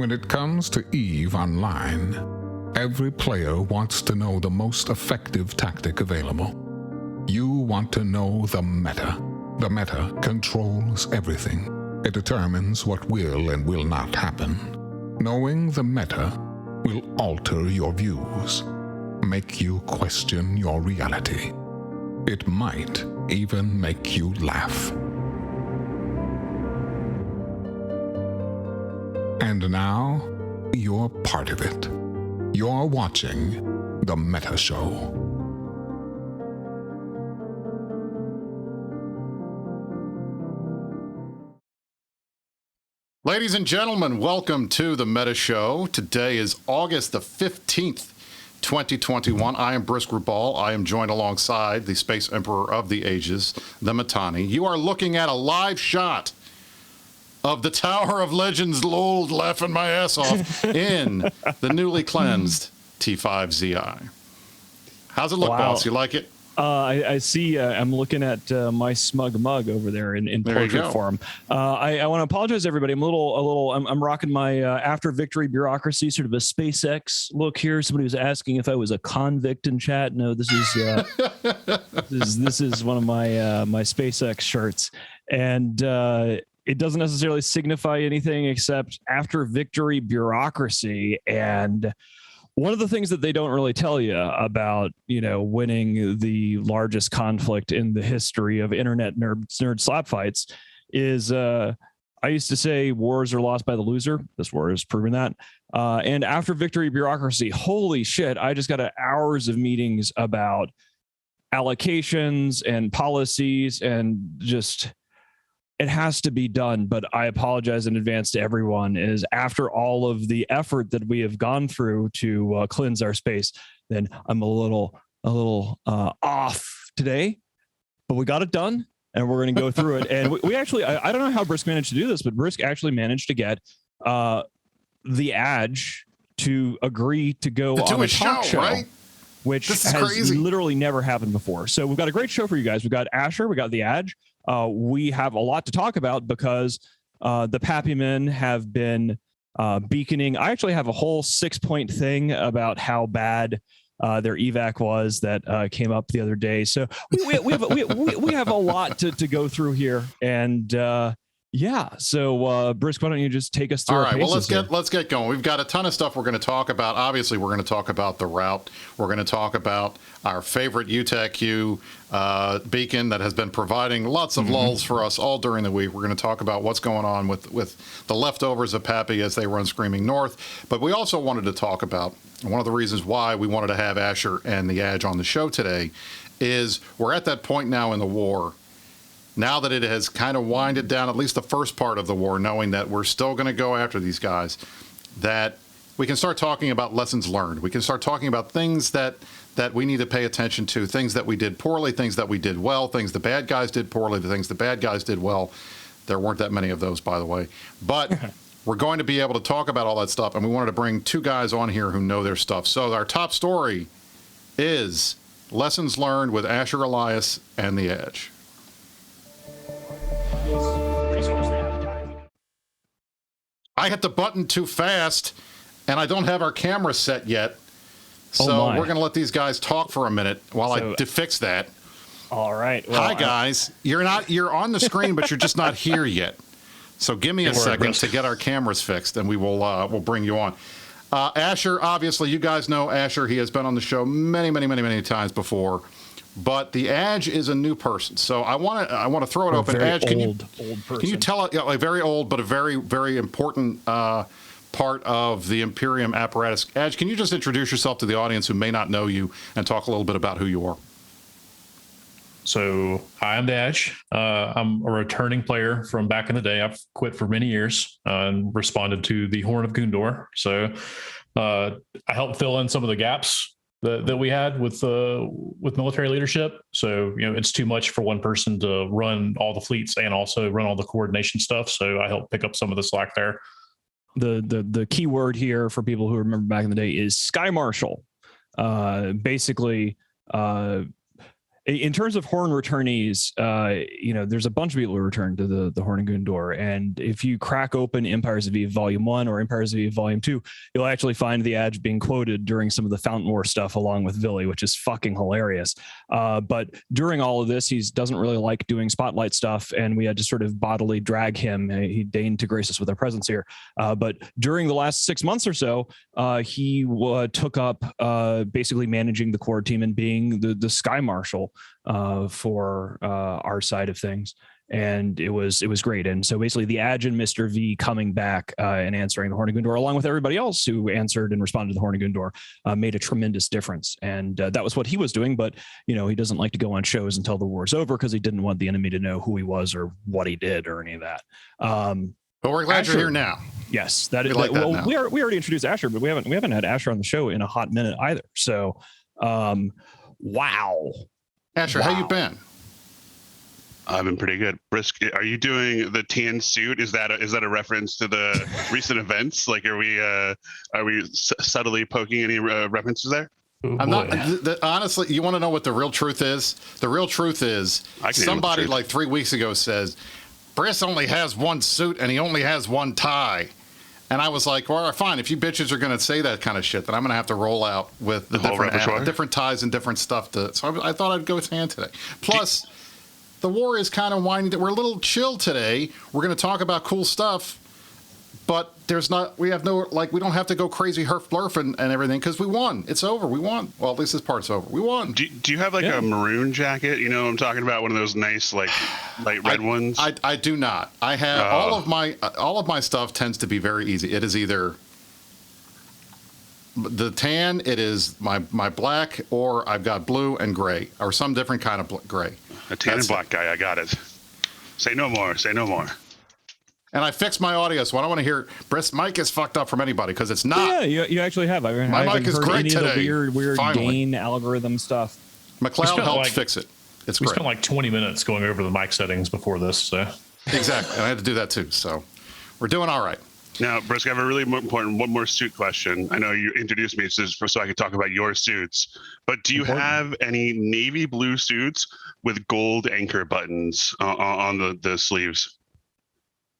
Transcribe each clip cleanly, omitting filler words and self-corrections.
When it comes to EVE Online, every player wants to know the most effective tactic available. You want to know the meta. The meta controls everything. It determines what will and will not happen. Knowing the meta will alter your views, make you question your reality. It might even make you laugh. And now, you're part of it. You're watching The Meta Show. Ladies and gentlemen, welcome to The Meta Show. Today is August the 15th, 2021. I am Brisk Rubal. I am joined alongside the Space Emperor of the Ages, the Matani. You are looking at a live shot of the Tower of Legends, lol, laughing my ass off, in the newly cleansed T5ZI. How's it look, boss? You like it? I see. I'm looking at my smug mug over there in portrait form. I want to apologize, everybody. I'm rocking my after victory bureaucracy, sort of a SpaceX look here. Somebody was asking if I was a convict in chat. No, this is this is one of my SpaceX shirts, and it doesn't necessarily signify anything except after victory bureaucracy. And one of the things that they don't really tell you about, winning the largest conflict in the history of internet nerd slap fights is, I used to say wars are lost by the loser. This war has proven that. And after victory bureaucracy, holy shit, I just got hours of meetings about allocations and policies and just... It has to be done, but I apologize in advance to everyone. Is after all of the effort that we have gone through to cleanse our space, then I'm a little off today, but we got it done, and we're going to go through it. And we actually, I don't know how Brisk managed to do this, but Brisk actually managed to get TheAdj to agree to go on a talk show, right? Which has crazy. Literally never happened before. So we've got a great show for you guys. We've got Asher, we got TheAdj. We have a lot to talk about because the Pappy Men have been beaconing. I actually have a whole 6-point thing about how bad their evac was that came up the other day. So we have a lot to go through here, and yeah. So Brisk, why don't you just take us through? All right. Well, let's get going. We've got a ton of stuff we're going to talk about. Obviously, we're going to talk about the route. We're going to talk about our favorite UTAQ beacon that has been providing lots of lulls for us all during the week. We're going to talk about what's going on with the leftovers of Pappy as they run screaming north. But we also wanted to talk about one of the reasons why we wanted to have Asher and TheAdj on the show today is we're at that point now in the war. Now that it has kind of winded down, at least the first part of the war, knowing that we're still going to go after these guys, that we can start talking about lessons learned. We can start talking about things that we need to pay attention to, things that we did poorly, things that we did well, things the bad guys did poorly, the things the bad guys did well. There weren't that many of those, by the way. But we're going to be able to talk about all that stuff, and we wanted to bring two guys on here who know their stuff. So our top story is Lessons Learned with Asher Elias and TheAdj. I hit the button too fast, and I don't have our camera set yet. So we're going to let these guys talk for a minute while I fix that. All right. Well, hi, guys. You're on the screen, but you're just not here yet. So give me a second to get our cameras fixed, and we'll bring you on. Asher, obviously, you guys know Asher. He has been on the show many times before. But TheAdj is a new person, so I want to throw it open. Adj, can you tell it, like very old, but a very, very important part of the Imperium apparatus? Adj, can you just introduce yourself to the audience who may not know you and talk a little bit about who you are? So, hi, I'm TheAdj. I'm a returning player from back in the day. I've quit for many years and responded to the Horn of Gondor. So, I helped fill in some of the gaps that we had with military leadership. So, it's too much for one person to run all the fleets and also run all the coordination stuff. So I helped pick up some of the slack there. The key word here for people who remember back in the day is Sky Marshal. Basically, In terms of Horn returnees, there's a bunch of people who return to the Horn and Gundor, and if you crack open Empires of Eve Volume 1 or Empires of Eve Volume 2, you'll actually find TheAdj being quoted during some of the Fountain War stuff along with Villy, which is fucking hilarious. But during all of this, he doesn't really like doing spotlight stuff, and we had to sort of bodily drag him. He deigned to grace us with our presence here. But during the last 6 months or so, he took up basically managing the core team and being the Sky Marshal for our side of things, and it was great. And so basically TheAdj and Mr. V coming back and answering the Horn of Gundor along with everybody else who answered and responded to the Horn of Gundor made a tremendous difference. And that was what he was doing, but he doesn't like to go on shows until the war's over because he didn't want the enemy to know who he was or what he did or any of that. But we're glad you're here now. Yes, that is. Well, we already introduced Asher, but we haven't had Asher on the show in a hot minute either. So, wow. Asher, how you been? I've been pretty good. Brisk, are you doing the tan suit? Is that a reference to the recent events? Like, are we subtly poking any references there? I'm not. Honestly, you want to know what the real truth is? The real truth is somebody like 3 weeks ago says, Briss only has one suit and he only has one tie. And I was like, well, fine. If you bitches are going to say that kind of shit, then I'm going to have to roll out with the different ties and different stuff. So I thought I'd go with tan today. Plus, the war is kind of winding. We're a little chill today. We're going to talk about cool stuff, but we don't have to go crazy herf blurf and everything because we won. It's over. We won. Well, at least this part's over. We won. Do you have a maroon jacket? You know what I'm talking about? One of those nice light red ones? I do not. I have all of my stuff tends to be very easy. It is either the tan, it is my black, or I've got blue and gray, or some different kind of gray. A tan and black guy. I got it. Say no more. Say no more. And I fixed my audio, so I don't want to hear Briss' mic is fucked up from anybody because it's not. Yeah, you actually have. My mic is great today. Of the weird gain algorithm stuff. McLeod helped fix it. It's great. We spent like 20 minutes going over the mic settings before this. So. Exactly. And I had to do that too. So we're doing all right. Now, Brisk, I have a really important one more suit question. I know you introduced me so I could talk about your suits, but do you have any navy blue suits with gold anchor buttons on the sleeves?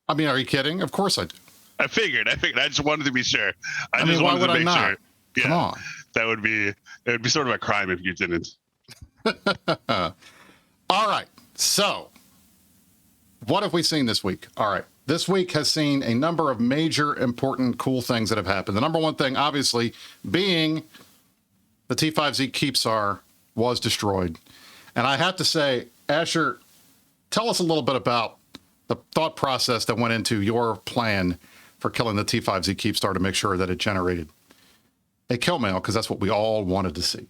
I mean, are you kidding? Of course I do. I figured. I just wanted to be sure. I mean, why would I not? Sure. Yeah, come on. It would be sort of a crime if you didn't. All right. So, what have we seen this week? All right. This week has seen a number of major, important, cool things that have happened. The number one thing, obviously, being the T5Z Keepsar was destroyed. And I have to say, Asher, tell us a little bit about the thought process that went into your plan for killing the T5Z Keepstar to make sure that it generated a kill mail, because that's what we all wanted to see.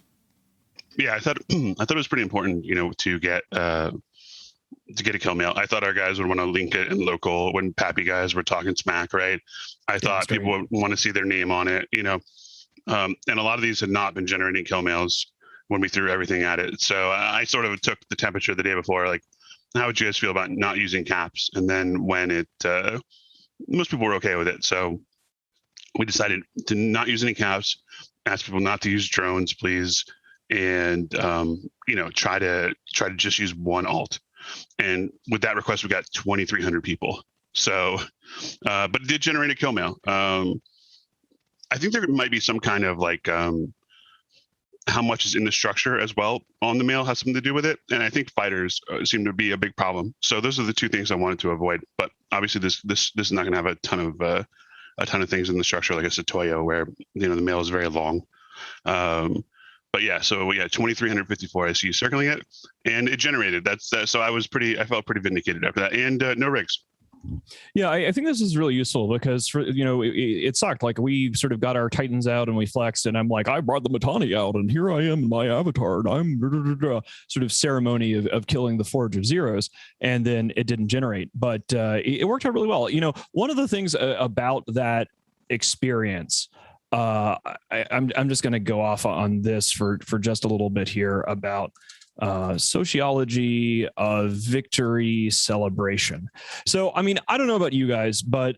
Yeah, I thought it was pretty important, to get a kill mail. I thought our guys would want to link it in local when Pappy guys were talking smack, right? I thought people would want to see their name on it, and a lot of these had not been generating kill mails when we threw everything at it. So I sort of took the temperature the day before, like, how would you guys feel about not using caps? And then when most people were okay with it. So we decided to not use any caps, ask people not to use drones, please. And, try to just use one alt. And with that request, we got 2,300 people. So, but it did generate a kill mail. I think there might be some kind of like, how much is in the structure as well on the mail has something to do with it. And I think fighters seem to be a big problem. So those are the two things I wanted to avoid. But obviously this is not going to have a ton of things in the structure like a Satoyo where, the mail is very long. But yeah, so we got 2,354 ICU circling it, and it generated. So I felt pretty vindicated after that, and no rigs. Yeah, I think this is really useful because it sucked. Like we sort of got our Titans out and we flexed, and I'm like, I brought the Matani out, and here I am in my avatar, and I'm sort of ceremony of killing the Forge of Zeros, and then it didn't generate, but it worked out really well. One of the things about that experience. I'm just going to go off on this for just a little bit here about sociology of victory celebration. So, I mean, I don't know about you guys, but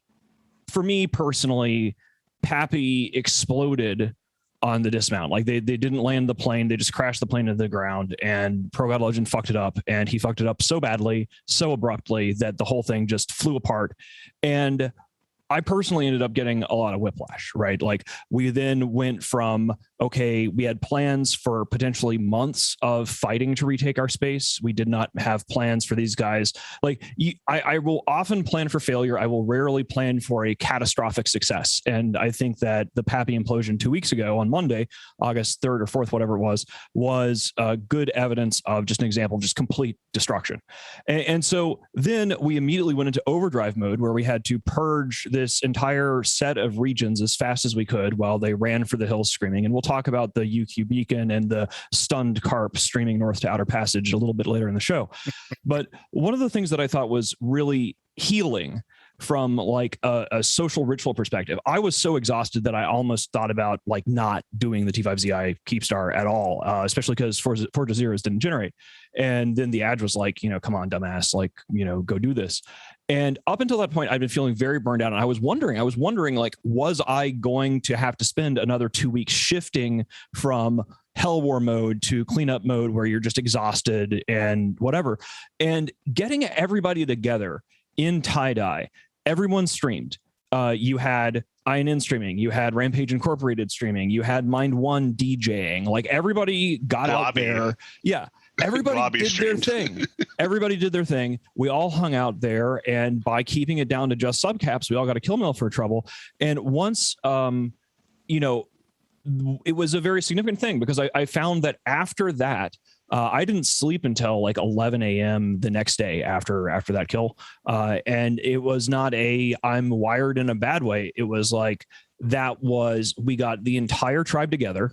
for me personally, Pappy exploded on the dismount. Like they didn't land the plane. They just crashed the plane into the ground, and Pro God Legend fucked it up, and he fucked it up so badly, so abruptly that the whole thing just flew apart. And I personally ended up getting a lot of whiplash, right? Like we then went from, okay, we had plans for potentially months of fighting to retake our space. We did not have plans for these guys. Like I will often plan for failure. I will rarely plan for a catastrophic success. And I think that the Pappy implosion 2 weeks ago on Monday, August 3rd or 4th, whatever it was good evidence of just an example of just complete destruction. And so then we immediately went into overdrive mode where we had to purge this entire set of regions as fast as we could while they ran for the hills screaming. And we'll talk about the UQ beacon and the stunned carp streaming north to Outer Passage a little bit later in the show. But one of the things that I thought was really healing from like a social ritual perspective, I was so exhausted that I almost thought about like not doing the T5ZI Keepstar at all, especially because Forge Zeros didn't generate. And then TheAdj was like, come on, dumbass, like, go do this. And up until that point, I'd been feeling very burned out. And I was wondering, like, was I going to have to spend another 2 weeks shifting from Hell War mode to cleanup mode where you're just exhausted and whatever, and getting everybody together in tie-dye. Everyone streamed. You had INN streaming, you had Rampage Incorporated streaming, you had Mind One DJing. Like everybody got out there. Yeah. Everybody did their thing. Everybody did their thing. We all hung out there, and by keeping it down to just subcaps, we all got a kill mail for trouble. And once, it was a very significant thing because I found that after that, I didn't sleep until like 11 a.m. the next day after that kill. And it was not I'm wired in a bad way. It was like we got the entire tribe together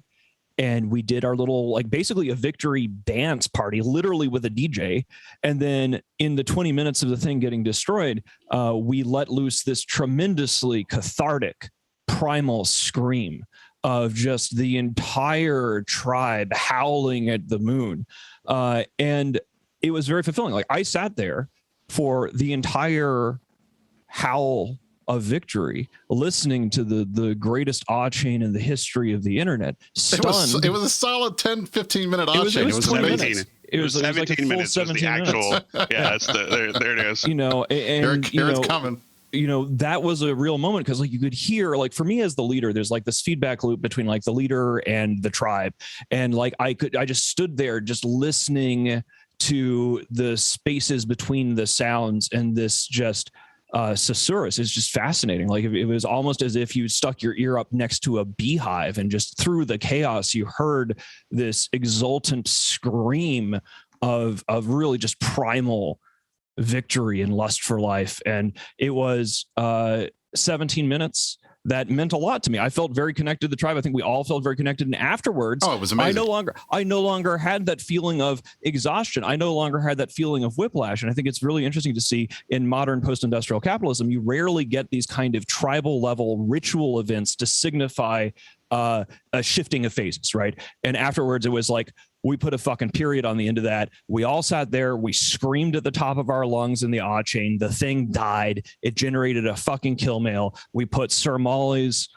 and we did our little, like basically a victory dance party, literally with a DJ. And then in the 20 minutes of the thing getting destroyed, we let loose this tremendously cathartic primal scream of just the entire tribe howling at the moon. And it was very fulfilling. Like I sat there for the entire howl of victory, listening to the greatest awe chain in the history of the internet. Stunned. It was a solid 10-15 minute awe chain. It was 17 amazing. It was 17 like minutes. 17 was the actual. Yeah, there it is. And here it's coming. That was a real moment because like you could hear, like for me as the leader, there's like this feedback loop between like the leader and the tribe. And like I just stood there just listening to the spaces between the sounds, and this just susurrus is just fascinating. Like it was almost as if you stuck your ear up next to a beehive, and just through the chaos you heard this exultant scream of really just primal victory and lust for life. And it was 17 minutes that meant a lot to me. I felt very connected to the tribe. I think we all felt very connected. And afterwards, it was amazing. I no longer had that feeling of exhaustion. I no longer had that feeling of whiplash. And I think it's really interesting to see in modern post-industrial capitalism, you rarely get these kind of tribal level ritual events to signify a shifting of phases, right? And afterwards, it was like, we put a fucking period on the end of that. We all sat there. We screamed at the top of our lungs in the awe chain. The thing died. It generated a fucking kill mail. We put Sir Molly's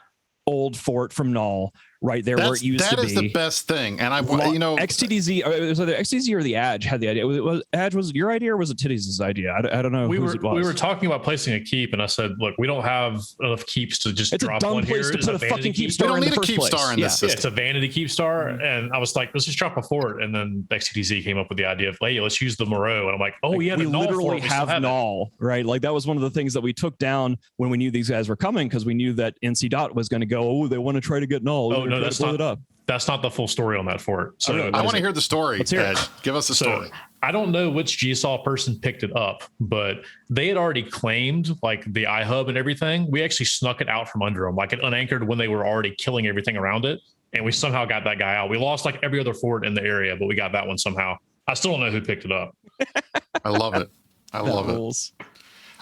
old fort from Null right there where it used to be. That is the best thing. And XTDZ, it was either XTDZ or TheAdj had the idea. TheAdj was your idea or was it Titties' idea? I don't know whose it was. We were talking about placing a keep, and I said, look, we don't have enough keeps to just drop one here. It's a dumb place to put a fucking keep star in the first place. We don't need a keep star in this system. It's a vanity keep star. And I was like, let's just drop a fort. And then XTDZ came up with the idea of, hey, let's use the Moreau. And I'm like, we literally have Null, right? Like that was one of the things that we took down when we knew these guys were coming, because we knew that NC Dot was going to go, they want to try to get Null. Oh, no, that's not it up. That's not the full story on that fort. So I want to hear the story. Let's hear it. Give us the story. I don't know which GSOL person picked it up, but they had already claimed like the iHub and everything. We actually snuck it out from under them, like it unanchored when they were already killing everything around it. And we somehow got that guy out. We lost like every other fort in the area, but we got that one somehow. I still don't know who picked it up. I love it. I love it.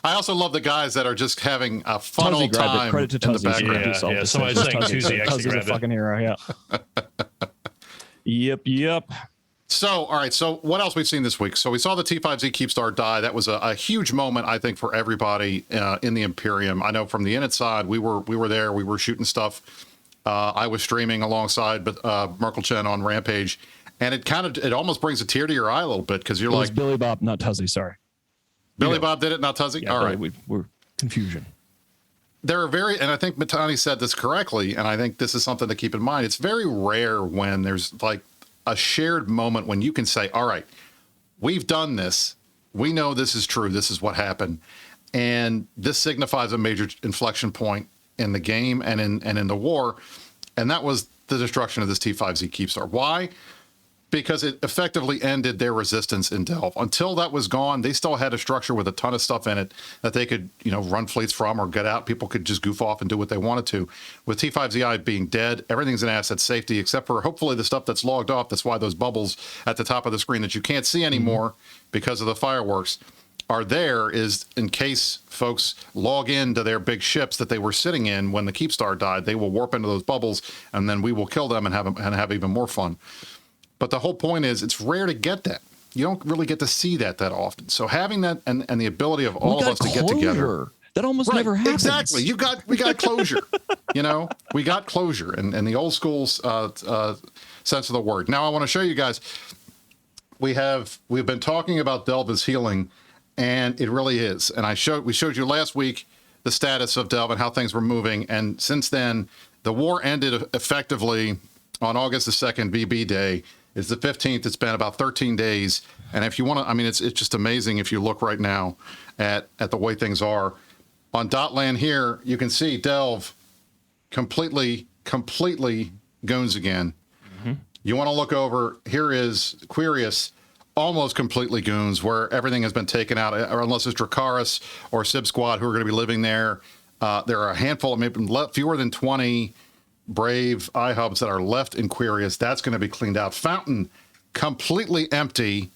I also love the guys that are just having a fun old time. Credit to in the background. Yeah. Somebody's saying Tuesday actually grabbed it. Fucking hero. Yeah. Yep. So, all right. So what else we've seen this week? So we saw the T5Z Keepstar die. That was a huge moment, I think, for everybody in the Imperium. I know from the Init side, we were there. We were shooting stuff I was streaming alongside Merkel Chen on Rampage, and it almost brings a tear to your eye a little bit because you're like, Billy Bob, not Tuzzy. Sorry, Billy Bob did it, not Tuzzy. Yeah, all right, we're confusion. There are and I think Matani said this correctly, and I think this is something to keep in mind. It's very rare when there's like a shared moment when you can say, all right, we've done this. We know this is true. This is what happened. And this signifies a major inflection point in the game and in the war. And that was the destruction of this T5Z Keepstar. Why? Because it effectively ended their resistance in Delve. Until that was gone, they still had a structure with a ton of stuff in it that they could, run fleets from or get out. People could just goof off and do what they wanted to. With T5ZI being dead, everything's in asset safety except for hopefully the stuff that's logged off. That's why those bubbles at the top of the screen that you can't see anymore because of the fireworks are there is in case folks log into their big ships that they were sitting in when the Keepstar died. They will warp into those bubbles and then we will kill them and have even more fun. But the whole point is it's rare to get that. You don't really get to see that often. So having that and the ability of all of us to get together. That almost never happens. Exactly. We got closure. We got closure in the old school sense of the word. Now I want to show you guys. We've been talking about Delve as healing, and it really is. And we showed you last week the status of Delve and how things were moving. And since then, the war ended effectively on August the 2nd, VB Day. It's the 15th. It's been about 13 days. And if you want to, it's just amazing if you look right now at the way things are. On Dotland here, you can see Delve completely goons again. Mm-hmm. You want to look over, here is Quirius, almost completely goons, where everything has been taken out, or unless it's Dracarys or Sib Squad who are going to be living there. There are a handful, maybe fewer than 20 Brave iHubs that are left in Quirius. That's going to be cleaned out. Fountain completely empty,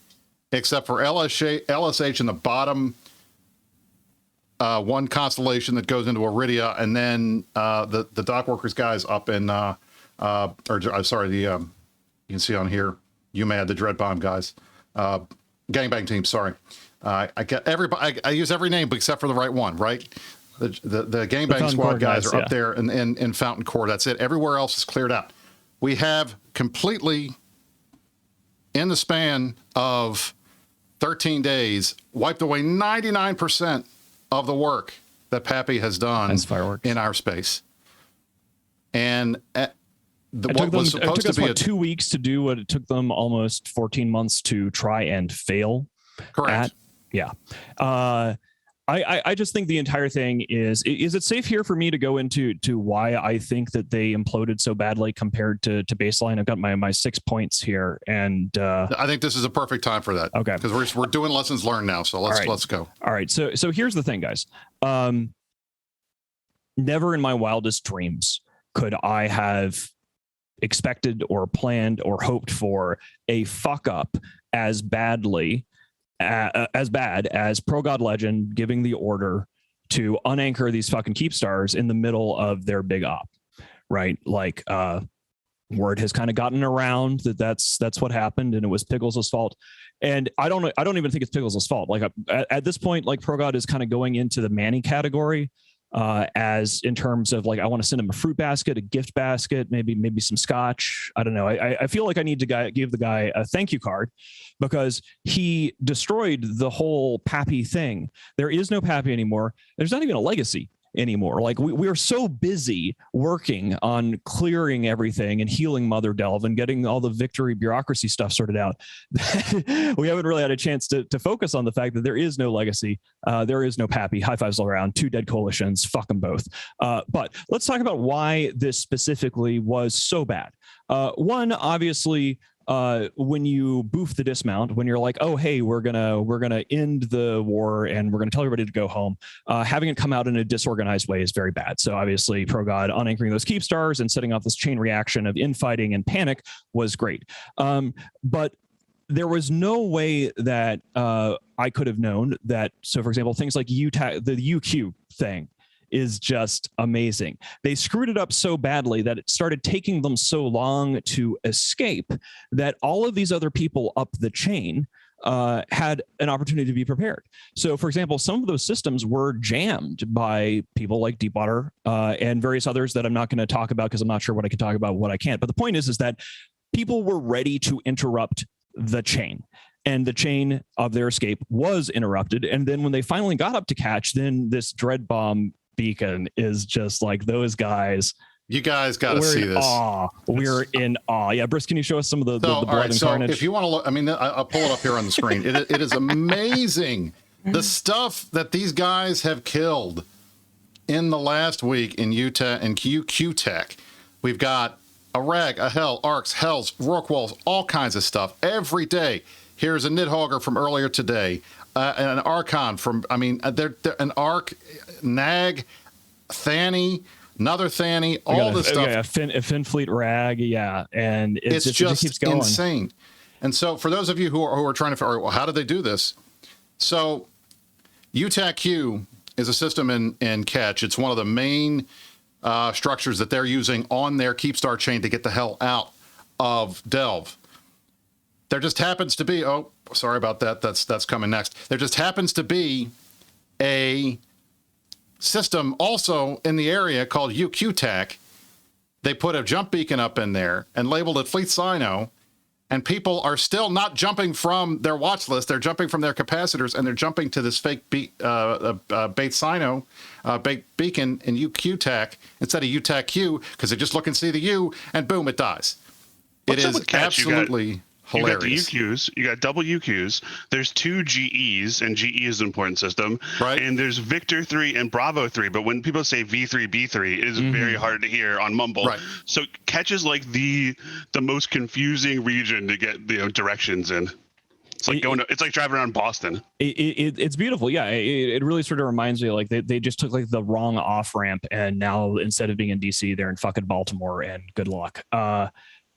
except for LSH in the bottom one constellation that goes into Iridia, and then the Dockworkers guys up in you can see on here, UMAD, the Dread Bomb guys, gangbang team. Sorry, I get everybody. I use every name except for the right one, right? The gangbang squad guys are up there in Fountain Core. That's it. Everywhere else is cleared out. We have completely, in the span of 13 days, wiped away 99% of the work that Pappy has done in our space. And it took us 2 weeks to do what it took them almost 14 months to try and fail. Correct. I just think the entire thing is it safe here for me to go into why I think that they imploded so badly compared to baseline? I've got my 6 points here, and I think this is a perfect time for that. Okay, because we're doing lessons learned now, so let's go. All right, so here's the thing, guys. Never in my wildest dreams could I have expected or planned or hoped for a fuck up as bad as Pro God Legend giving the order to unanchor these fucking Keepstars in the middle of their big op, right? Like, word has kind of gotten around that's what happened, and it was Piggles' fault. And I don't even think it's Piggles' fault. Like at this point, like Pro God is kind of going into the Manny category, as in terms of like, I want to send him a fruit basket, a gift basket, maybe some scotch. I don't know. I feel like I need to give the guy a thank you card because he destroyed the whole Pappy thing. There is no Pappy anymore. There's not even a legacy anymore. Like we are so busy working on clearing everything and healing Mother Delve and getting all the victory bureaucracy stuff sorted out. We haven't really had a chance to focus on the fact that there is no legacy. There is no Pappy. High fives all around. 2 dead coalitions. Fuck them both. But let's talk about why this specifically was so bad. One, obviously, when you boof the dismount, when you're like, oh, hey, we're gonna end the war and we're gonna tell everybody to go home, having it come out in a disorganized way is very bad. So obviously Pro God unanchoring those Keepstars and setting off this chain reaction of infighting and panic was great. But there was no way that I could have known that. So for example, things like the UQ thing is just amazing. They screwed it up so badly that it started taking them so long to escape that all of these other people up the chain had an opportunity to be prepared. So, for example, some of those systems were jammed by people like Deepwater and various others that I'm not going to talk about because I'm not sure what I can talk about, what I can't. But the point is that people were ready to interrupt the chain. And the chain of their escape was interrupted. And then when they finally got up to catch, then this dread bomb beacon is just like those guys. You guys got to see this. We're in awe. Yeah, Brice, can you show us some of the blood and carnage? If you want to look, I mean, I'll pull it up here on the screen. It is amazing the stuff that these guys have killed in the last week in Utah and QTech. We've got a Rag, a Hell, Arcs, Hells, Rorquals, all kinds of stuff every day. Here's a Nidhogger from earlier today, an Archon from, I mean, they're an Arc, Nag, Thani, another Thani, all this stuff. Yeah, a Finfleet Rag, yeah, and it's just it keeps going. insane. And so for those of you who are trying to figure out, well, how did they do this? So UTAC-Q is a system in Catch. It's one of the main structures that they're using on their Keepstar chain to get the hell out of Delve. There just happens to be, oh, sorry about that. That's coming next. There just happens to be a system also in the area called UQTAC. They put a jump beacon up in there and labeled it Fleet Sino, and people are still not jumping from their watch list. They're jumping from their capacitors, and they're jumping to this fake bait Sino, bait beacon in UQTAC instead of UTAC-Q because they just look and see the U, and boom, it dies. It is absolutely hilarious. You got the UQs, you got double UQs. There's two GEs, and GE is an important system. Right. And there's Victor 3 and Bravo 3. But when people say V3, B3, it is very hard to hear on Mumble. Right. So Catch is like the most confusing region to get directions in. It's like it's like driving around Boston. It's beautiful. Yeah. It really sort of reminds me like they just took like the wrong off ramp, and now instead of being in DC, they're in fucking Baltimore, and good luck.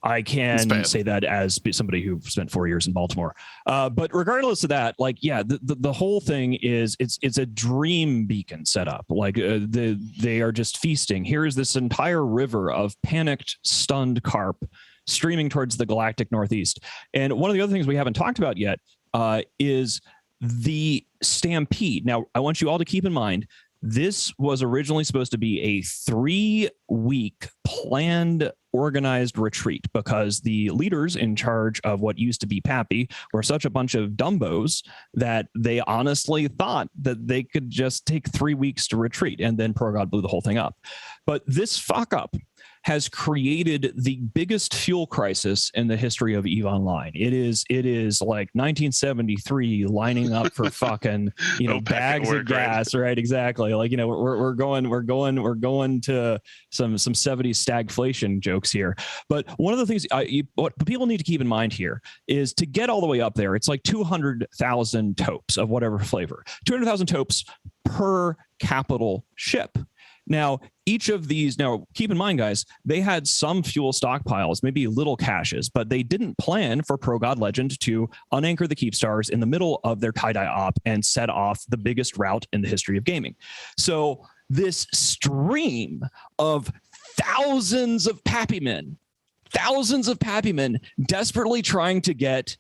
I can say that as somebody who spent 4 years in Baltimore. But regardless of that, like, yeah, the whole thing is it's a dream beacon setup. Like they are just feasting. Here is this entire river of panicked, stunned carp streaming towards the galactic northeast. And one of the other things we haven't talked about yet is the stampede. Now, I want you all to keep in mind, this was originally supposed to be a 3-week planned organized retreat because the leaders in charge of what used to be Pappy were such a bunch of dumbos that they honestly thought that they could just take 3 weeks to retreat, and then ProGod blew the whole thing up. But this fuck up has created the biggest fuel crisis in the history of EVE Online. It is like 1973 lining up for fucking, bags of gas, right? Exactly. Like, we're going to some 70s stagflation jokes here. But one of the things what people need to keep in mind here is to get all the way up there, it's like 200,000 topes of whatever flavor, 200,000 topes per capital ship. Now, each of these, now keep in mind, guys, they had some fuel stockpiles, maybe little caches, but they didn't plan for ProGod Legend to unanchor the Keepstars in the middle of their tie-dye op and set off the biggest route in the history of gaming. So this stream of thousands of Pappy men desperately trying to get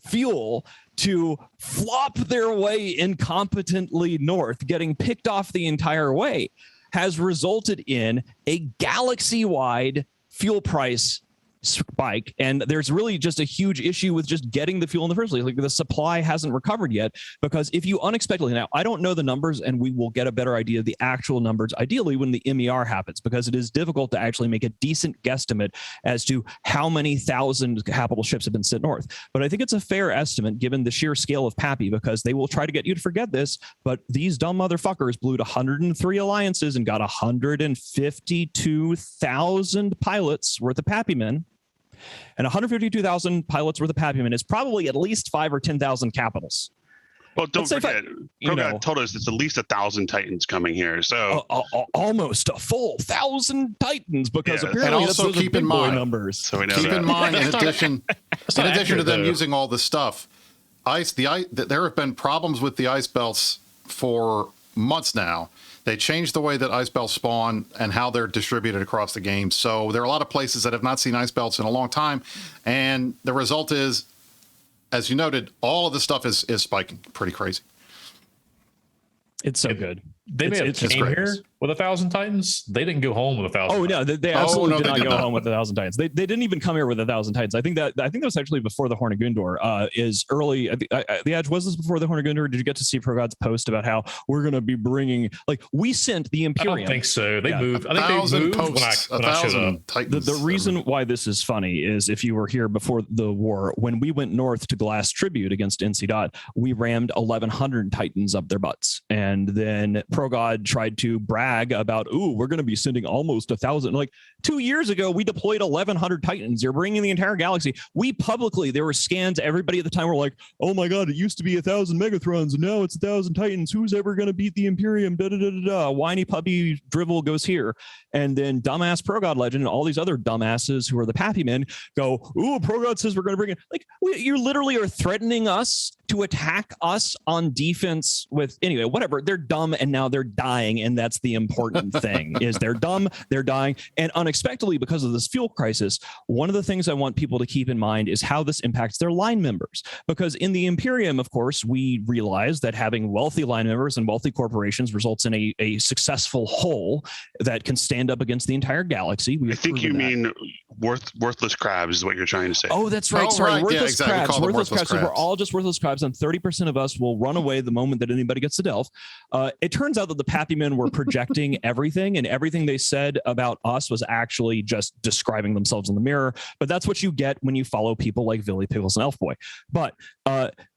fuel to flop their way incompetently north, getting picked off the entire way, has resulted in a galaxy-wide fuel price spike. And there's really just a huge issue with just getting the fuel in the first place. Like, the supply hasn't recovered yet, because if you unexpectedly, now I don't know the numbers, and we will get a better idea of the actual numbers ideally when the MER happens, because it is difficult to actually make a decent guesstimate as to how many thousand capital ships have been sent north. But I think it's a fair estimate given the sheer scale of Pappy, because they will try to get you to forget this, but these dumb motherfuckers blew to 103 alliances and got 152,000 pilots worth of Pappy men. And 152,000 pilots worth of Pappy men is probably at least 5 or 10,000 capitals. Well, don't forget, ProGod told us it's at least 1,000 Titans coming here. So almost a full 1,000 Titans, because apparently, and also keep in mind numbers. So we know keep in mind, in addition to them using all this stuff, there have been problems with the ice belts for months now. They changed the way that ice belts spawn and how they're distributed across the game. So there are a lot of places that have not seen ice belts in a long time. And the result is as you noted, all of this stuff is spiking pretty crazy. It's so good. They may have came here with 1,000 Titans. They didn't go home with 1,000. Oh no, they absolutely did not go home with 1,000 Titans. They didn't even come here with 1,000 Titans. I think that was actually before the Horn of Gondor. Is early. TheAdj, was this before the Horn of Gondor? Did you get to see ProGod's post about how we're going to be bringing, like, we sent the Imperium? I don't think so. They moved. I think they moved when I showed up. The reason why this is funny is if you were here before the war, when we went north to Glass Tribute against NC Dot, we rammed 1,100 Titans up their butts, and then ProGod tried to brag about, ooh, we're going to be sending almost 1,000. Like 2 years ago, we deployed 1,100 Titans. You're bringing the entire galaxy. We publicly, there were scans. Everybody at the time were like, oh my God, it used to be 1,000 Megathrons, and now it's 1,000 Titans. Who's ever going to beat the Imperium? Da da da da da. Whiny puppy drivel goes here, and then dumbass ProGod Legend and all these other dumbasses who are the Pappy Men go, ooh, ProGod says we're going to bring it. Like, you literally are threatening us to attack us on defense with, anyway, whatever. They're dumb, and now they're dying, and that's the important thing. Is they're dumb, they're dying, and unexpectedly, because of this fuel crisis, one of the things I want people to keep in mind is how this impacts their line members. Because in the Imperium, of course, we realize that having wealthy line members and wealthy corporations results in a successful whole that can stand up against the entire galaxy. I think you mean worthless crabs is what you're trying to say. Oh, that's right. Oh, sorry, right. worthless Yeah, exactly. crabs. Worthless crabs. crabs. So we're all just worthless crabs, and 30% of us will run away the moment that anybody gets to Delph. It turns out that the Pappy Men were projecting everything, and everything they said about us was actually just describing themselves in the mirror. But that's what you get when you follow people like Villy, Pickles, and Elfboy. But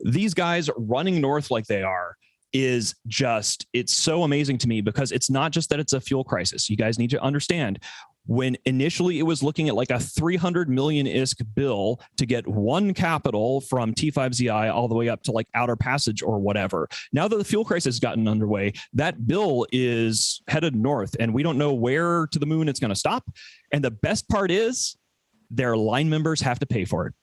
these guys running north like they are is just, it's so amazing to me, because it's not just that it's a fuel crisis. You guys need to understand, when initially it was looking at like a 300 million ISK bill to get one capital from T5ZI all the way up to like Outer Passage or whatever. Now that the fuel crisis has gotten underway, that bill is headed north, and we don't know where to the moon it's going to stop. And the best part is their line members have to pay for it.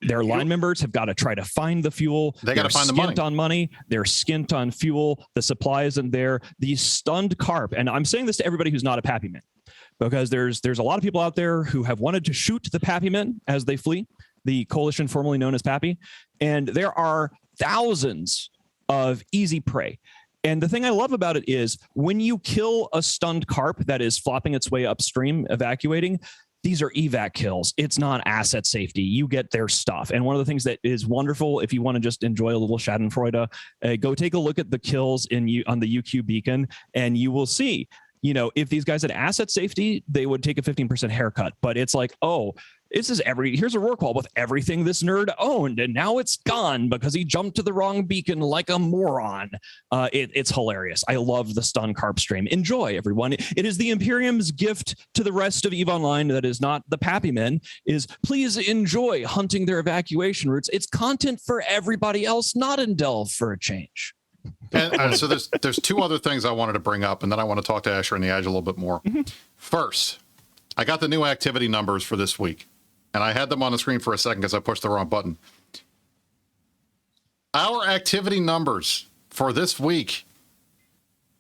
Their line members have got to try to find the fuel. They got to find the money. They're skint on money. They're skint on fuel. The supply isn't there. These stunned carp, and I'm saying this to everybody who's not a Pappy Man, because there's a lot of people out there who have wanted to shoot the Pappy Men as they flee, the coalition formerly known as Pappy, and there are thousands of easy prey. And the thing I love about it is when you kill a stunned carp that is flopping its way upstream, evacuating, these are evac kills. It's not asset safety. You get their stuff. And one of the things that is wonderful, if you want to just enjoy a little Schadenfreude, go take a look at the kills on the UQ beacon, and you will see, you know, if these guys had asset safety, they would take a 15% haircut. But it's like, oh, here's a Rorqual with everything this nerd owned, and now it's gone because he jumped to the wrong beacon like a moron. It's hilarious. I love the stun carp stream. Enjoy, everyone. It is the Imperium's gift to the rest of EVE Online that is not the Pappy Men, is please enjoy hunting their evacuation routes. It's content for everybody else, not in Delve, for a change. And so there's two other things I wanted to bring up, and then I want to talk to Asher and TheAdj a little bit more. Mm-hmm. First, I got the new activity numbers for this week, and I had them on the screen for a second because I pushed the wrong button. Our activity numbers for this week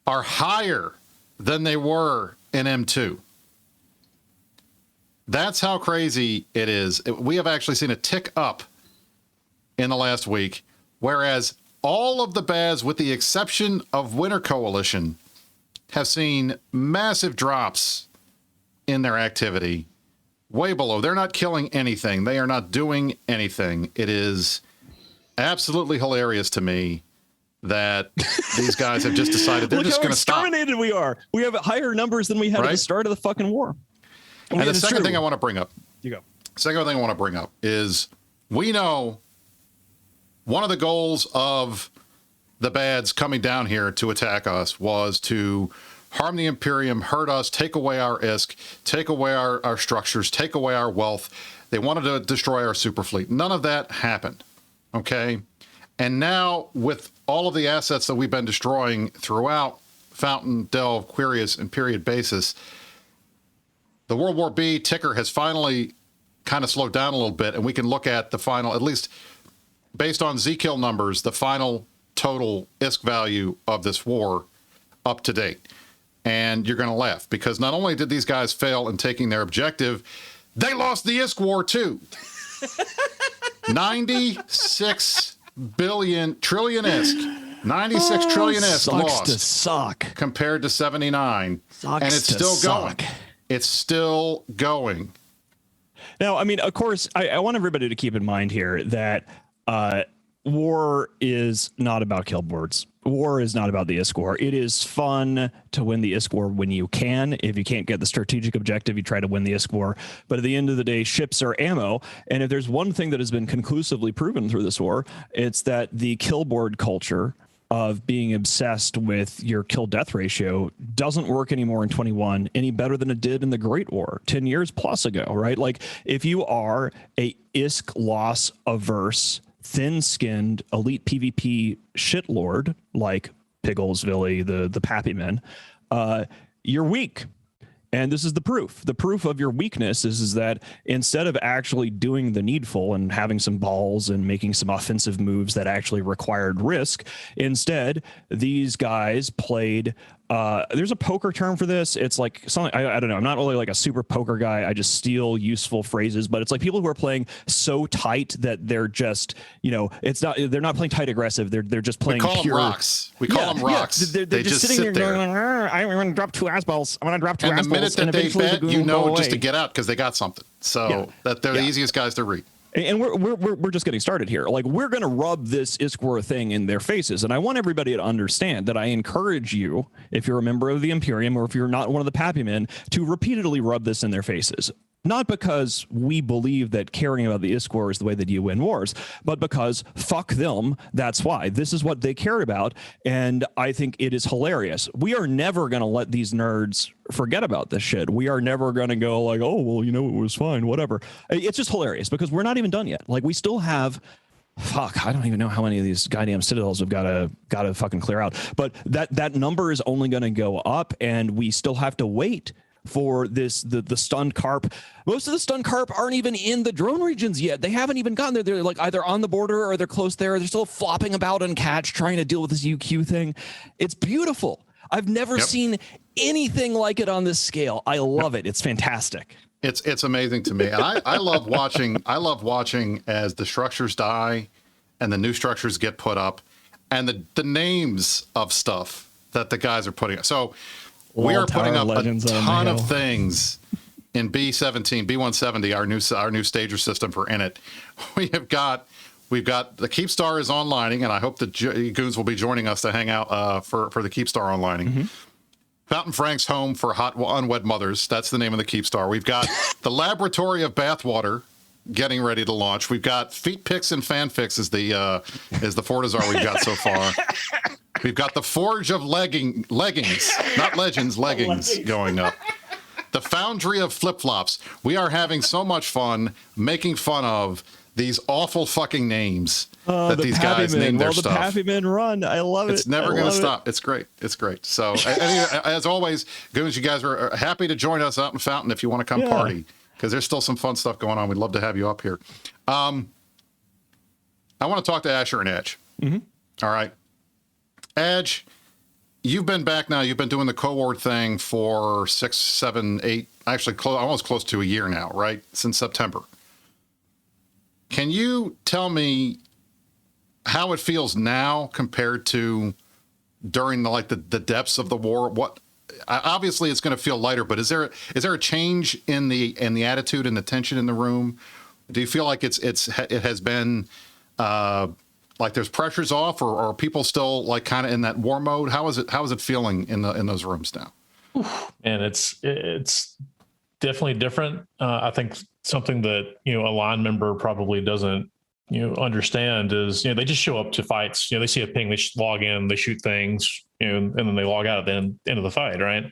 are higher than they were in M2. That's how crazy it is. We have actually seen a tick up in the last week, whereas all of the BADs, with the exception of Winter Coalition, have seen massive drops in their activity, way below. They're not killing anything. They are not doing anything. It is absolutely hilarious to me that these guys have just decided they're just going to stop. Look how exterminated we are. We have higher numbers than we had at the start of the fucking war. And the second thing I want to bring up, Second thing I want to bring up is, we know one of the goals of the BADs coming down here to attack us was to harm the Imperium, hurt us, take away our ISK, take away our structures, take away our wealth. They wanted to destroy our super fleet. None of that happened, okay? And now, with all of the assets that we've been destroying throughout Fountain, Delve, Quirius, and Period Basis, the World War B ticker has finally kind of slowed down a little bit, and we can look at the final, at least based on Z-kill numbers, the final total ISK value of this war up to date. And you're going to laugh, because not only did these guys fail in taking their objective, they lost the ISK war too. 96 trillion ISK. 96 trillion ISK lost to suck compared to 79. Sucks and it's to still suck. going. It's still going. Now, I mean, of course, I want everybody to keep in mind here that war is not about kill boards. War is not about the ISK war. It is fun to win the ISK war when you can. If you can't get the strategic objective, you try to win the ISK war. But at the end of the day, ships are ammo. And if there's one thing that has been conclusively proven through this war, it's that the kill board culture of being obsessed with your kill death ratio doesn't work anymore in 21 any better than it did in the Great War 10 years plus ago, right? Like if you are a ISK loss averse, thin-skinned elite PvP shitlord like Piggles, Villy, the Pappy Men, you're weak. And this is the proof. The proof of your weakness is that instead of actually doing the needful and having some balls and making some offensive moves that actually required risk, instead, these guys played there's a poker term for this. It's like something, I don't know. I'm not really like a super poker guy. I just steal useful phrases, but it's like people who are playing so tight that they're just, they're not playing tight aggressive. They're just playing We call pure them rocks. We call them rocks. They're just sitting there going, I'm going to drop 2 ass balls. I'm going to drop 2 and ass the minute balls. that they bet, just to get out because they got something. So that they're the easiest guys to read. And we're just getting started here. Like we're going to rub this ISK thing in their faces. And I want everybody to understand that I encourage you, if you're a member of the Imperium or if you're not one of the Pappy Men, to repeatedly rub this in their faces. Not because we believe that caring about the ISK is the way that you win wars, but because fuck them. That's why. This is what they cared about. And I think it is hilarious. We are never going to let these nerds forget about this shit. We are never going to go like, oh, well, it was fine, whatever. It's just hilarious because we're not even done yet. Like we still have, I don't even know how many of these goddamn citadels we've got to fucking clear out. But that number is only going to go up, and we still have to wait for the stunned carp. Most of the stunned carp aren't even in the drone regions yet. They haven't even gotten there. They're like either on the border or they're close there. They're still flopping about on catch, trying to deal with this UQ thing. It's beautiful. I've never seen anything like it on this scale. I love it. It's fantastic. It's amazing to me. And I love watching as the structures die and the new structures get put up and the names of stuff that the guys are putting up. So we are putting up a ton of things in B170, our new stager system for Init. We've got the Keepstar is onlining, and I hope that Goons will be joining us to hang out for the Keepstar onlining. Mm-hmm. Fountain Frank's home for hot unwed mothers. That's the name of the Keepstar. We've got the Laboratory of Bathwater getting ready to launch. We've got Feet Pics and Fanfics is the Fortizar we've got so far. We've got the Forge of leggings, not legends, leggings going up. The Foundry of Flip-Flops. We are having so much fun making fun of these awful fucking names that these guys name their stuff. The Pappy Men run. I love it. It's never going to stop. It's great. It's great. So, as always, Goons, you guys are happy to join us out in Fountain if you want to come party, because there's still some fun stuff going on. We'd love to have you up here. I want to talk to Asher and TheAdj. Mm-hmm. All right. TheAdj, you've been back now. You've been doing the co-ward thing for 6, 7, 8, actually almost close to a year now, right? Since September. Can you tell me how it feels now compared to during the depths of the war? What obviously it's going to feel lighter, but is there a change in the attitude and the tension in the room? Do you feel like it has been like there's pressures off, or are people still like kind of in that war mode? How is it feeling in those rooms now? And it's definitely different. I think something that a line member probably doesn't understand is they just show up to fights. They see a ping, they log in, they shoot things, and then they log out at the end of the fight, right?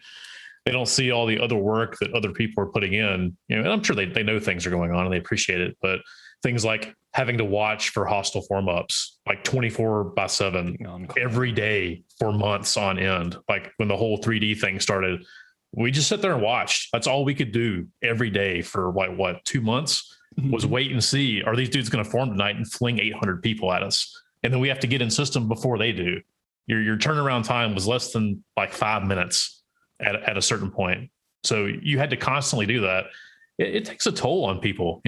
They don't see all the other work that other people are putting in. And I'm sure they know things are going on and they appreciate it, but things like having to watch for hostile form ups like 24/7 every day for months on end. Like when the whole 3D thing started, we just sit there and watched. That's all we could do every day for 2 months was wait and see, are these dudes going to form tonight and fling 800 people at us? And then we have to get in system before they do. Your turnaround time was less than 5 minutes at a certain point. So you had to constantly do that. It takes a toll on people,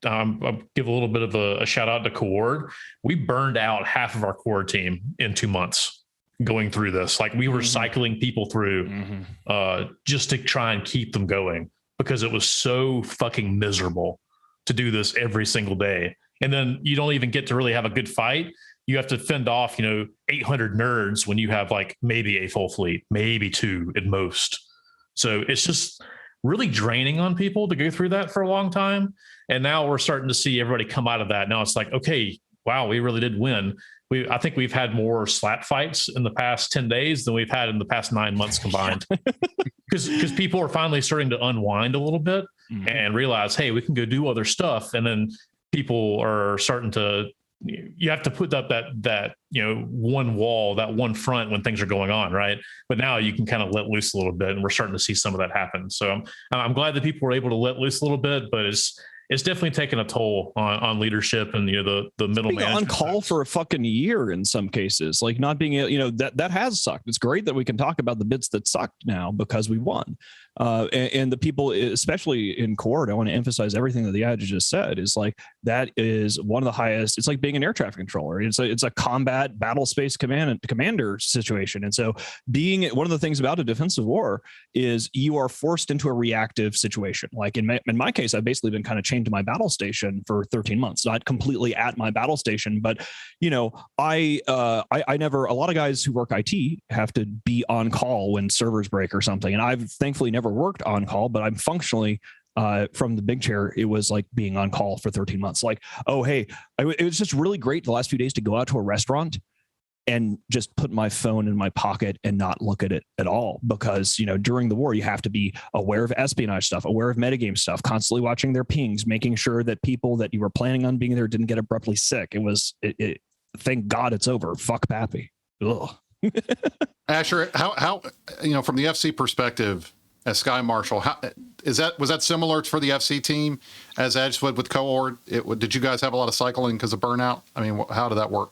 I'll give a little bit of a shout out to Coord. We burned out half of our Coord team in 2 months going through this. Like we were cycling people through just to try and keep them going because it was so fucking miserable to do this every single day. And then you don't even get to really have a good fight. You have to fend off, 800 nerds when you have like maybe a full fleet, maybe 2 at most. So it's just really draining on people to go through that for a long time. And now we're starting to see everybody come out of that. Now it's like, okay, wow, we really did win. I think we've had more slap fights in the past 10 days than we've had in the past 9 months combined. Because people are finally starting to unwind a little bit and realize, hey, we can go do other stuff. And then people are starting to, you have to put up that one wall, that one front when things are going on, right? But now you can kind of let loose a little bit, and we're starting to see some of that happen. So I'm glad that people were able to let loose a little bit, but it's definitely taken a toll on leadership and the middle management. On call for a fucking year in some cases, like not being able, that has sucked. It's great that we can talk about the bits that sucked now because we won. And the people, especially in Coord, I want to emphasize everything that TheAdj just said is like, that is one of the highest. It's like being an air traffic controller. It's a combat battle space commander situation. And so one of the things about a defensive war is you are forced into a reactive situation. Like in my case, I've basically been kind of chained to my battle station for 13 months, not completely at my battle station, but I never, a lot of guys who work IT have to be on call when servers break or something. And I've thankfully never worked on call, but I'm functionally from the big chair. It was like being on call for 13 months. Like, oh, hey, it was just really great the last few days to go out to a restaurant and just put my phone in my pocket and not look at it at all. Because, during the war, you have to be aware of espionage stuff, aware of metagame stuff, constantly watching their pings, making sure that people that you were planning on being there didn't get abruptly sick. Thank God it's over. Fuck Pappy. Ugh. Asher, how from the FC perspective, as Sky Marshal, was that similar for the FC team as Edge would with Coord? Did you guys have a lot of cycling because of burnout? I mean, how did that work?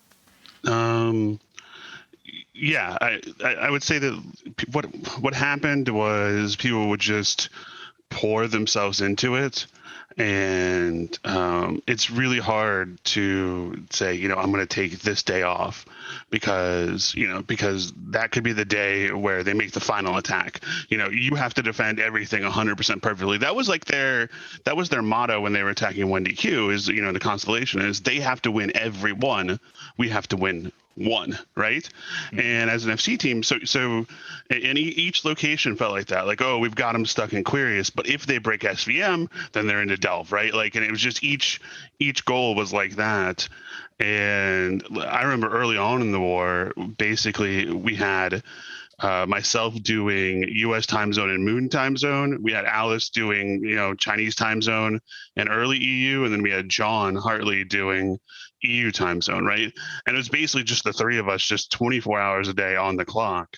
Yeah, I would say that what happened was people would just pour themselves into it. And it's really hard to say, I'm going to take this day off because that could be the day where they make the final attack. You have to defend everything 100% perfectly. That was their motto when they were attacking 1DQ is, the constellation is they have to win every one. We have to win one, right? And as an FC team, so and each location felt like that, like, oh, we've got them stuck in Quirius, but if they break SVM, then they're into Delve, right? Like, and it was just each goal was like that. And I remember early on in the war, basically we had myself doing US time zone and Moon time zone. We had Alice doing, Chinese time zone and early EU. And then we had John Hartley doing EU time zone, right? And it was basically just the 3 of us, just 24 hours a day on the clock.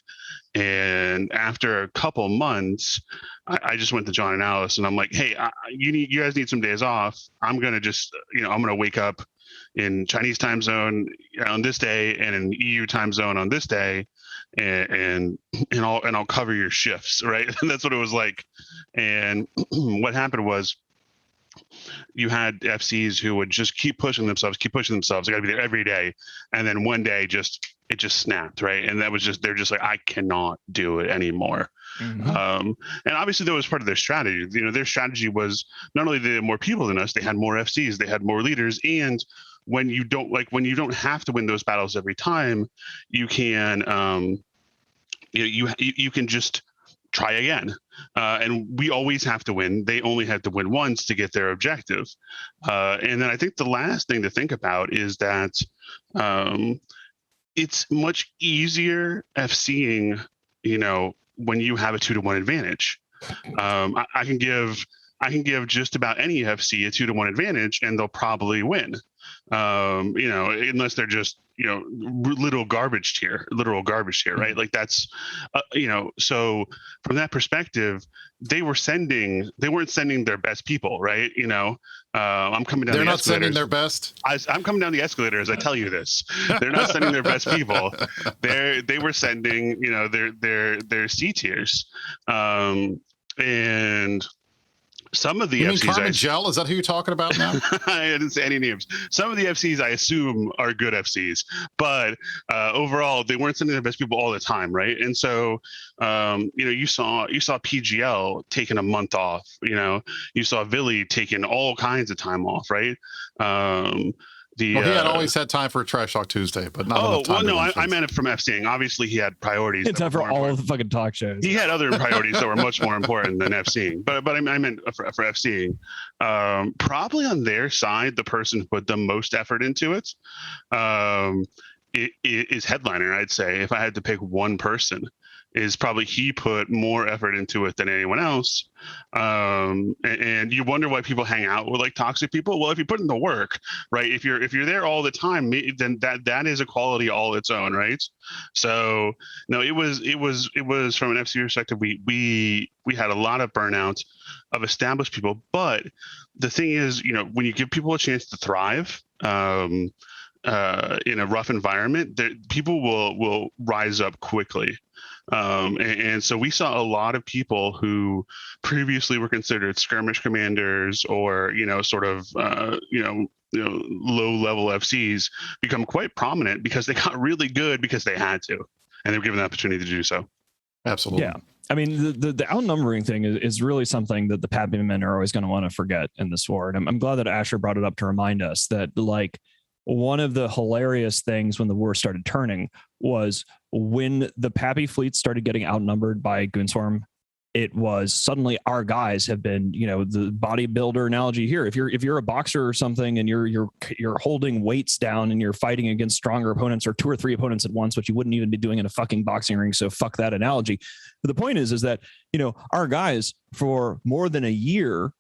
And after a couple months, I just went to John and Alice and I'm like, hey, you guys need some days off. I'm going to just, I'm going to wake up in Chinese time zone on this day and in EU time zone on this day. And I'll cover your shifts, right? And that's what it was like. And what happened was you had FCs who would just keep pushing themselves. They got to be there every day. And then one day it just snapped, right? And that was they're just like, I cannot do it anymore. And obviously that was part of their strategy. Their strategy was not only did they have more people than us, they had more FCs, they had more leaders. And when you don't have to win those battles every time, you can, you can just try again. And we always have to win. They only had to win once to get their objective. And then I think the last thing to think about is that it's much easier FCing, when you have a 2-to-1 advantage. I can give just about any FC a 2-to-1 advantage and they'll probably win. Unless they're just, literal garbage tier, right? Like that's, so from that perspective, they weren't sending their best people, right? I'm coming down. They're not sending their best. I'm coming down the escalator as I tell you this. They're not sending their best people. They were sending, their C tiers, and Some of the you mean FCs, Carmen Gel? Is that who you're talking about now? I didn't say any names. Some of the FCs I assume are good FCs, but overall they weren't sending the best people all the time, right? And so, you saw PGL taking a month off. You saw Billy taking all kinds of time off, right? He had always had time for Trash Talk Tuesday, but not enough time. Well, no, I meant it from FCing. Obviously, he had priorities. He had time for all of the fucking talk shows. He had other priorities that were much more important than FCing. But I meant for FCing. Probably on their side, the person who put the most effort into it is Headliner. I'd say if I had to pick one person, is probably he put more effort into it than anyone else. And you wonder why people hang out with like toxic people. Well, if you put in the work, right? If you're there all the time, then that is a quality all its own, right? So no, it was from an FC perspective. We had a lot of burnout of established people, but the thing is, when you give people a chance to thrive, in a rough environment, people will rise up quickly. And so we saw a lot of people who previously were considered skirmish commanders or, sort of, low level FCs become quite prominent because they got really good because they had to, and they were given the opportunity to do so. Absolutely. Yeah. I mean, the outnumbering thing is really something that the Pappy men are always going to want to forget in this war. And I'm glad that Asher brought it up to remind us that, like, one of the hilarious things when the war started turning was when the Pappy fleets started getting outnumbered by Goonswarm. It was suddenly our guys have been, the bodybuilder analogy here. If you're a boxer or something and you're holding weights down and you're fighting against stronger opponents or 2 or 3 opponents at once, which you wouldn't even be doing in a fucking boxing ring. So fuck that analogy. But the point is that, our guys for more than a year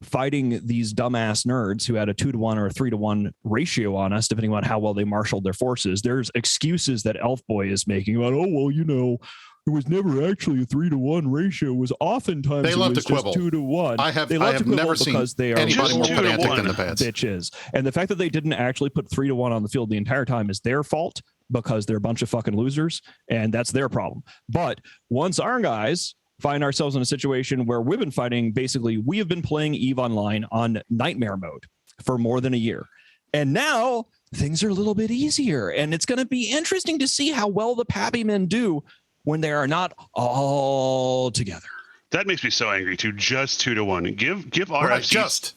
fighting these dumbass nerds who had a 2-to-1 or a 3-to-1 ratio on us, depending on how well they marshaled their forces. There's excuses that Elf Boy is making about, it was never actually a 3-to-1 ratio. It was oftentimes they love to quibble. 2-to-1. I have never seen they are anybody more pedantic than the Pads. Bitches. And the fact that they didn't actually put 3-to-1 on the field the entire time is their fault because they're a bunch of fucking losers, and that's their problem. But once our guys find ourselves in a situation where we've been fighting, basically, we have been playing EVE Online on nightmare mode for more than a year. And now things are a little bit easier. And it's going to be interesting to see how well the Pappy men do when they are not all together. That makes me so angry too. Just 2-to-1. Give our right, FC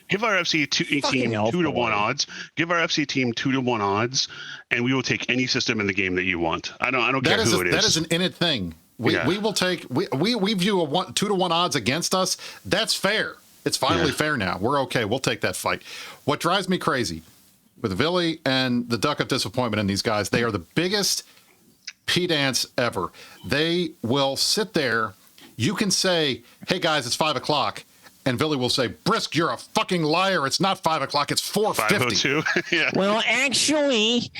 give our FC team 2-to-1 odds. Give our FC team 2-to-1 odds, and we will take any system in the game that you want. I don't care who it is. That is an innate thing. We will take we view a 2-to-1 odds against us. That's fair. It's finally fair now. We're okay. We'll take that fight. What drives me crazy with Billy and the Duck of Disappointment and these guys, they are the biggest pedants ever. They will sit there. You can say, "Hey guys, it's 5:00," and Billy will say, "Brisk, you're a fucking liar. It's not 5:00. It's 4:50." 5:02. Yeah. Well, actually,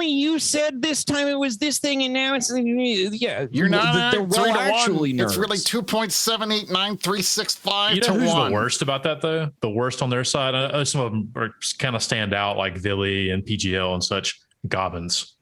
you said this time it was this thing, and now it's You're not. They're well actually nerds. It's really 2.789365 to who's 1. The worst about that though? The worst on their side. Some of them are kind of stand out, like Villy and PGL and such. Gobbins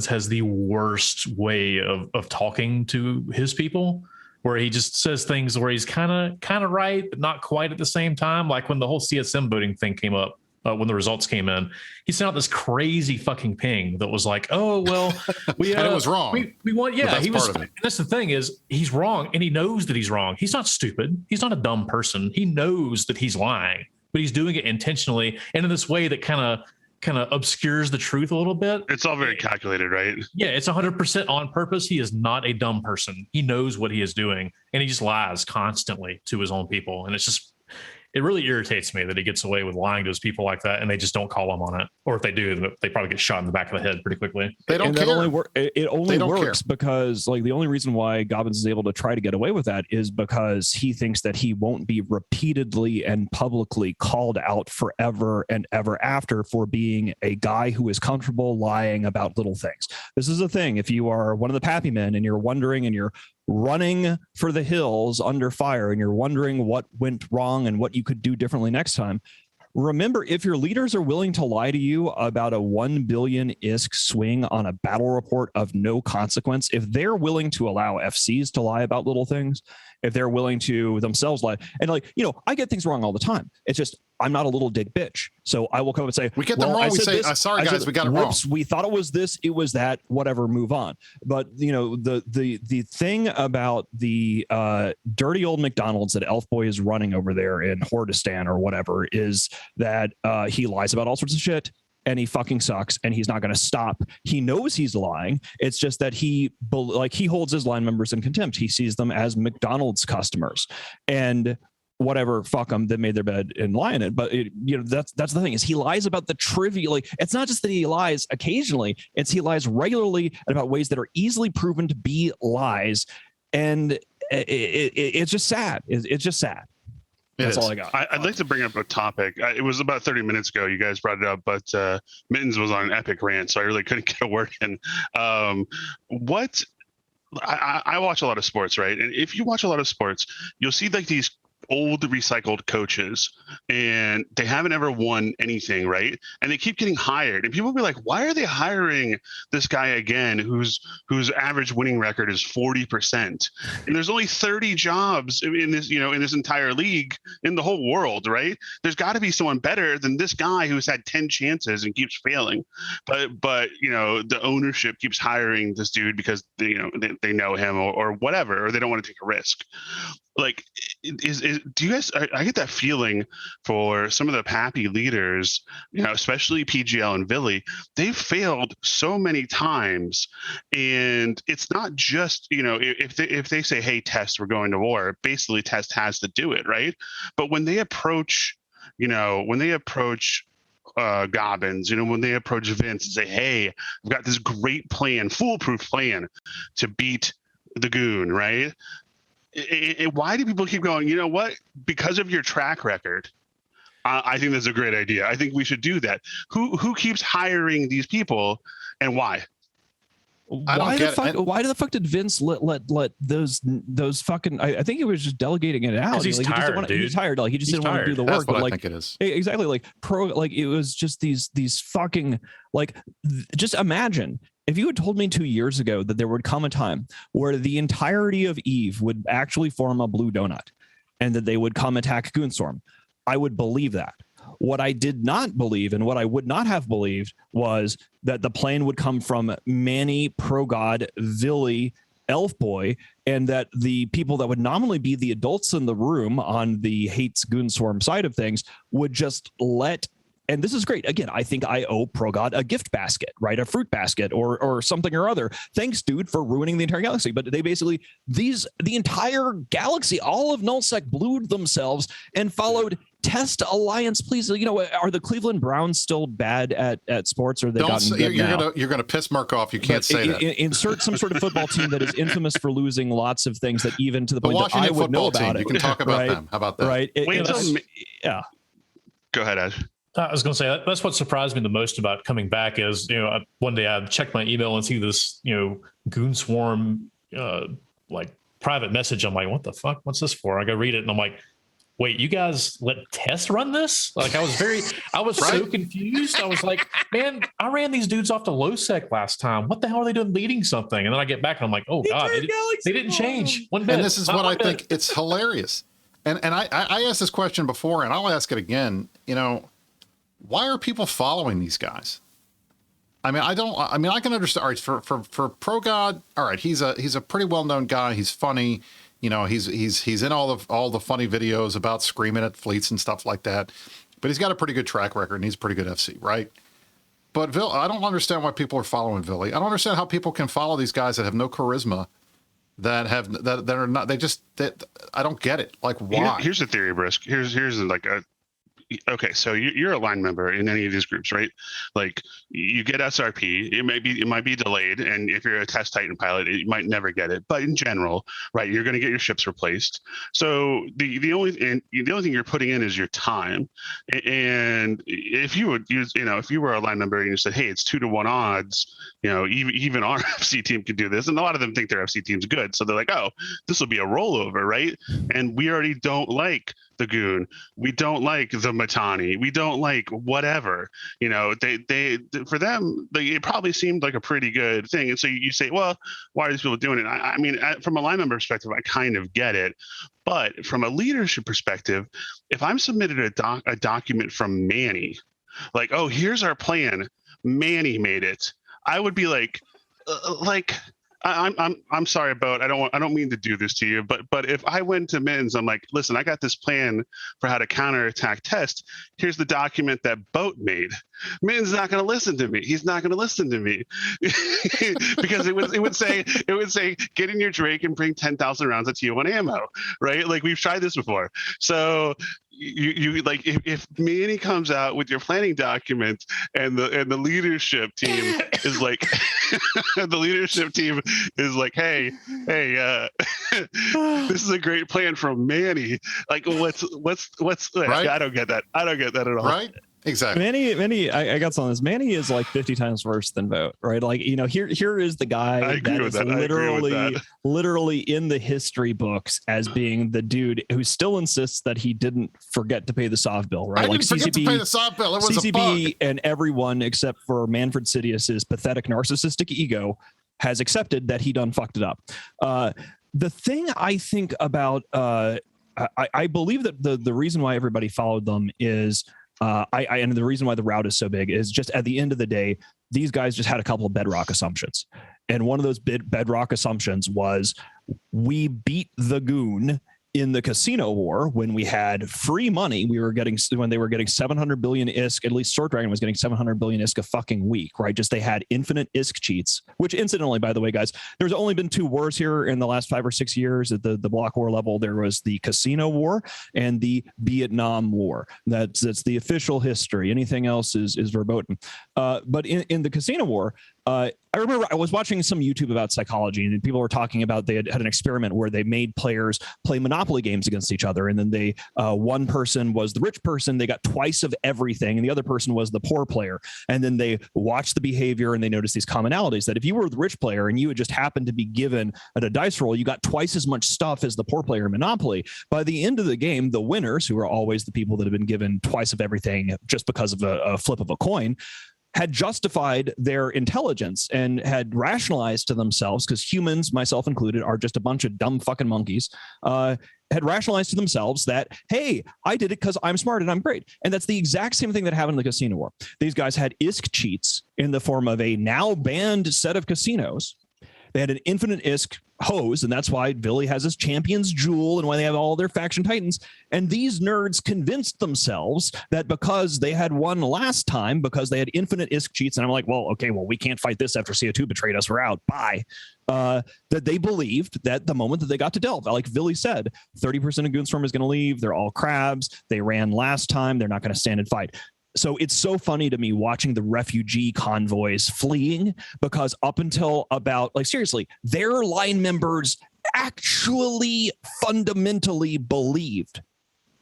has the worst way of talking to his people, where he just says things where he's kind of right, but not quite at the same time. Like when the whole CSM voting thing came up, when the results came in, he sent out this crazy fucking ping that was like, "Oh well, we and it was wrong. We want, yeah." He was. That's the thing is, he's wrong, and he knows that he's wrong. He's not stupid. He's not a dumb person. He knows that he's lying, but he's doing it intentionally and in this way that kind of obscures the truth a little bit. It's all very calculated, right? Yeah, it's 100% on purpose. He is not a dumb person. He knows what he is doing, and he just lies constantly to his own people. And it really irritates me that he gets away with lying to his people like that, and they just don't call him on it. Or if they do, they probably get shot in the back of the head pretty quickly. They don't care. It only works because, like, the only reason why Gobbins is able to try to get away with that is because he thinks that he won't be repeatedly and publicly called out forever and ever after for being a guy who is comfortable lying about little things. This is the thing. If you are one of the Pappy men and you're wondering and you're running for the hills under fire and you're wondering what went wrong and what you could do differently next time, remember, if your leaders are willing to lie to you about a 1 billion ISK swing on a battle report of no consequence, if they're willing to allow FCs to lie about little things, if they're willing to themselves lie, and like, you know, I get things wrong all the time. It's just, I'm not a little dick bitch. So I will come up and say, we get them wrong. We say, sorry guys, we got it wrong. We thought it was this, it was that, whatever, move on. But you know, the thing about the dirty old McDonald's that Elf Boy is running over there in Hordistan or whatever is that he lies about all sorts of shit. And he fucking sucks, and he's not going to stop. He knows he's lying. It's just that he holds his line members in contempt. He sees them as McDonald's customers, and whatever, fuck them. They made their bed and lie in it. But that's the thing, is he lies about the trivial. Like, it's not just that he lies occasionally; it's he lies regularly about ways that are easily proven to be lies, and it's just sad. It's just sad. That's all I got. I'd like to bring up a topic. It was about 30 minutes ago. You guys brought it up, but Mittens was on an epic rant, so I really couldn't get a word in. I watch a lot of sports, right? And if you watch a lot of sports, you'll see like these old recycled coaches, and they haven't ever won anything, right? And they keep getting hired, and people will be like, why are they hiring this guy again whose average winning record is 40%, and there's only 30 jobs in this, you know, in this entire league in the whole world, right? There's got to be someone better than this guy who's had 10 chances and keeps failing, but you know, the ownership keeps hiring this dude because they know him or whatever, or they don't want to take a risk. Like, do you guys? I get that feeling for some of the Pappy leaders, you know, especially PGL and Billy. They've failed so many times, and it's not just, you know, if they say, "Hey, Test, we're going to war," basically Test has to do it, right? But when they approach, Gobbins, you know, when they approach Vince and say, "Hey, I've got this great plan, foolproof plan to beat the Goon," right? Why do people keep going, you know what? Because of your track record, I think that's a great idea. I think we should do that. Who keeps hiring these people, and why? Why the fuck did Vince let those fucking? I think he was just delegating it out. He's tired, dude. He's tired. Like, he just didn't want to do the work. That's what I think it is. Exactly. Like it was just these fucking, like, just imagine. If you had told me 2 years ago that there would come a time where the entirety of Eve would actually form a blue donut and that they would come attack Goonstorm, I would believe that. What I did not believe, and what I would not have believed, was that the plane would come from Manny, Pro-God, Villy, Elf Boy, and that the people that would nominally be the adults in the room on the hates Goonstorm side of things would just let. And this is great. Again, I think I owe Pro-God a gift basket, right? A fruit basket or something or other. Thanks, dude, for ruining the entire galaxy. But they basically, the entire galaxy, all of Nullsec blew themselves and followed Test Alliance. Please, you know, are the Cleveland Browns still bad at sports, or they gotten good now? You're gonna piss Mark off. You can't say that. Insert some sort of football team that is infamous for losing lots of things, that even to the point that I would know about it. You can talk about them. How about that? Right? Yeah. Go ahead, Ash. I was going to say that's what surprised me the most about coming back is, you know, one day I checked my email and see this, you know, Goon Swarm like private message. I'm like, what the fuck? What's this for? I go read it and I'm like, wait, you guys let Test run this? Like, I was so confused. I was like, man, I ran these dudes off to Losec last time. What the hell are they doing leading something? And then I get back and I'm like, oh God, they didn't change one bit. And this is what I think, it's hilarious. And I asked this question before, and I'll ask it again. You know, why are people following these guys? I mean, I can understand. All right, for Pro-God, all right, he's a pretty well-known guy. He's funny. You know, he's in all the funny videos about screaming at fleets and stuff like that. But he's got a pretty good track record and he's a pretty good FC, right? But I don't understand why people are following Villy. I don't understand how people can follow these guys that have no charisma, that are not. I don't get it. Like, why? Here's the theory, Brisk. Here's like a. Okay, so you're a line member in any of these groups, right? Like, you get SRP, it might be delayed, and if you're a test Titan pilot, you might never get it. But in general, right, you're going to get your ships replaced. So the only thing you're putting in is your time. And if you were a line member and you said, hey, it's 2-to-1 odds, you know, even our FC team could do this, and a lot of them think their FC team's good, so they're like, oh, this will be a rollover, right? And we already don't like the Goon. We don't like the Matani. We don't like whatever. You know, they for them, it probably seemed like a pretty good thing. And so you say, well, why are these people doing it? I mean, from a line member perspective, I kind of get it. But from a leadership perspective, if I'm submitted a document from Manny, like, oh, here's our plan, Manny made it, I would be like, I'm sorry, Boat. I don't mean to do this to you, but if I went to Mittens, I'm like, listen, I got this plan for how to counterattack Test. Here's the document that Boat made. Mittens is not going to listen to me. He's not going to listen to me because it would say get in your Drake and bring 10,000 rounds of T1 ammo, right? Like we've tried this before. So you like if Manny comes out with your planning document and the leadership team is like the leadership team is like, hey, this is a great plan from Manny. Like what's right? I don't get that. I don't get that at all. Right? Exactly. Manny, I got something. Manny is like 50 times worse than Vote, right? Like, you know, here is the guy that is literally in the history books as being the dude who still insists that he didn't forget to pay the soft bill, right? I didn't forget to pay the soft bill. It was CCB a bug. And everyone except for Manfred Sidious's pathetic narcissistic ego has accepted that he done fucked it up. The thing I think about, I believe that the reason why everybody followed them is. And the reason why the route is so big is just at the end of the day, these guys just had a couple of bedrock assumptions. And one of those bedrock assumptions was we beat the Goon in the casino war when we had free money. When they were getting 700 billion ISK, at least Sword Dragon was getting 700 billion ISK a fucking week, right? Just they had infinite ISK cheats, which incidentally, by the way, guys, there's only been 2 wars here in the last 5 or 6 years at the block war level. There was the casino war and the Vietnam War. That's the official history. Anything else is verboten. But in the casino war, I remember I was watching some YouTube about psychology, and people were talking about they had an experiment where they made players play Monopoly games against each other, and then one person was the rich person, they got twice of everything, and the other person was the poor player. And then they watched the behavior, and they noticed these commonalities that if you were the rich player and you had just happened to be given at a dice roll, you got twice as much stuff as the poor player in Monopoly. By the end of the game, the winners, who are always the people that have been given twice of everything just because of a flip of a coin, had justified their intelligence and had rationalized to themselves, because humans, myself included, are just a bunch of dumb fucking monkeys, had rationalized to themselves that, hey, I did it because I'm smart and I'm great. And that's the exact same thing that happened in the casino war. These guys had ISK cheats in the form of a now banned set of casinos. They had an infinite ISK hose, and that's why Billy has his Champion's Jewel and why they have all their faction titans. And these nerds convinced themselves that because they had won last time, because they had infinite ISK cheats, and I'm like, well, we can't fight this after CO2 betrayed us. We're out. Bye. That they believed that the moment that they got to Delve, like Billy said, 30% of Goonstorm is going to leave. They're all crabs. They ran last time. They're not going to stand and fight. So it's so funny to me watching the refugee convoys fleeing, because up until about, like, seriously, their line members actually fundamentally believed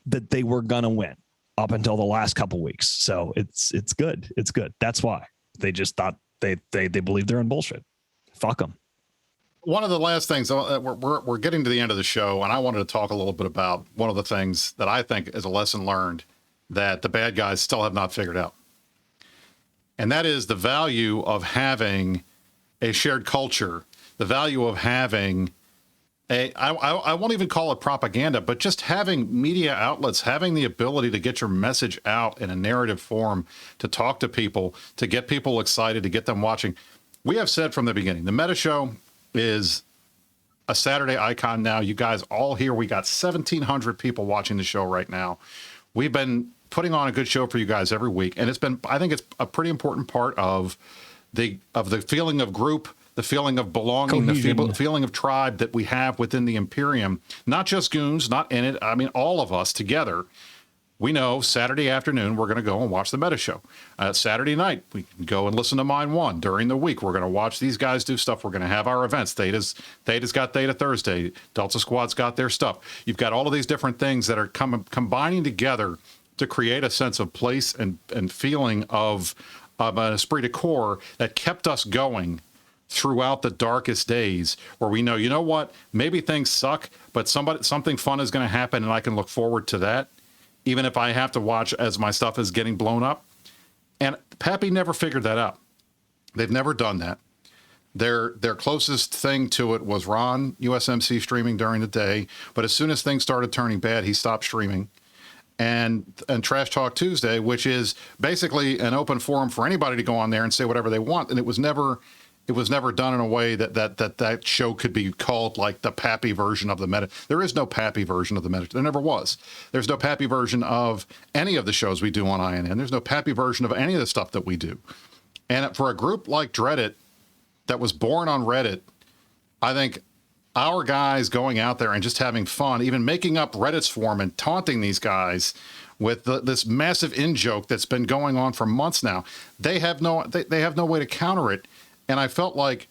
that they were going to win up until the last couple weeks. So it's good. It's good. That's why they just thought they believe they're in bullshit. Fuck them. One of the last things, we're getting to the end of the show, and I wanted to talk a little bit about one of the things that I think is a lesson learned that the bad guys still have not figured out. And that is the value of having a shared culture, the value of having I won't even call it propaganda, but just having media outlets, having the ability to get your message out in a narrative form, to talk to people, to get people excited, to get them watching. We have said from the beginning, the Meta Show is a Saturday icon now. You guys all here, we got 1,700 people watching the show right now. We've been putting on a good show for you guys every week, and I think it's a pretty important part of the feeling of group, the feeling of belonging, the feeling of tribe that we have within the Imperium. Not just Goons, not in it. I mean, all of us together. We know Saturday afternoon we're going to go and watch the Meta Show. Saturday night we can go and listen to Mine One. During the week we're going to watch these guys do stuff. We're going to have our events. Theta's got Theta Thursday. Delta Squad's got their stuff. You've got all of these different things that are combining together to create a sense of place and feeling of an esprit de corps that kept us going throughout the darkest days, where we know, you know what, maybe things suck, but something fun is going to happen, and I can look forward to that, even if I have to watch as my stuff is getting blown up. And Pappy never figured that out. They've never done that. Their closest thing to it was Ron USMC streaming during the day, but as soon as things started turning bad, he stopped streaming. And Trash Talk Tuesday, which is basically an open forum for anybody to go on there and say whatever they want, and it was never done in a way that show could be called like the Pappy version of the meta. There is no Pappy version of the meta. There never was. There's no Pappy version of any of the shows we do on INN. There's no Pappy version of any of the stuff that we do. And for a group like Dreadit that was born on Reddit, I think our guys going out there and just having fun, even making up Reddit's form and taunting these guys with this massive in-joke that's been going on for months now, they have no way to counter it. And I felt like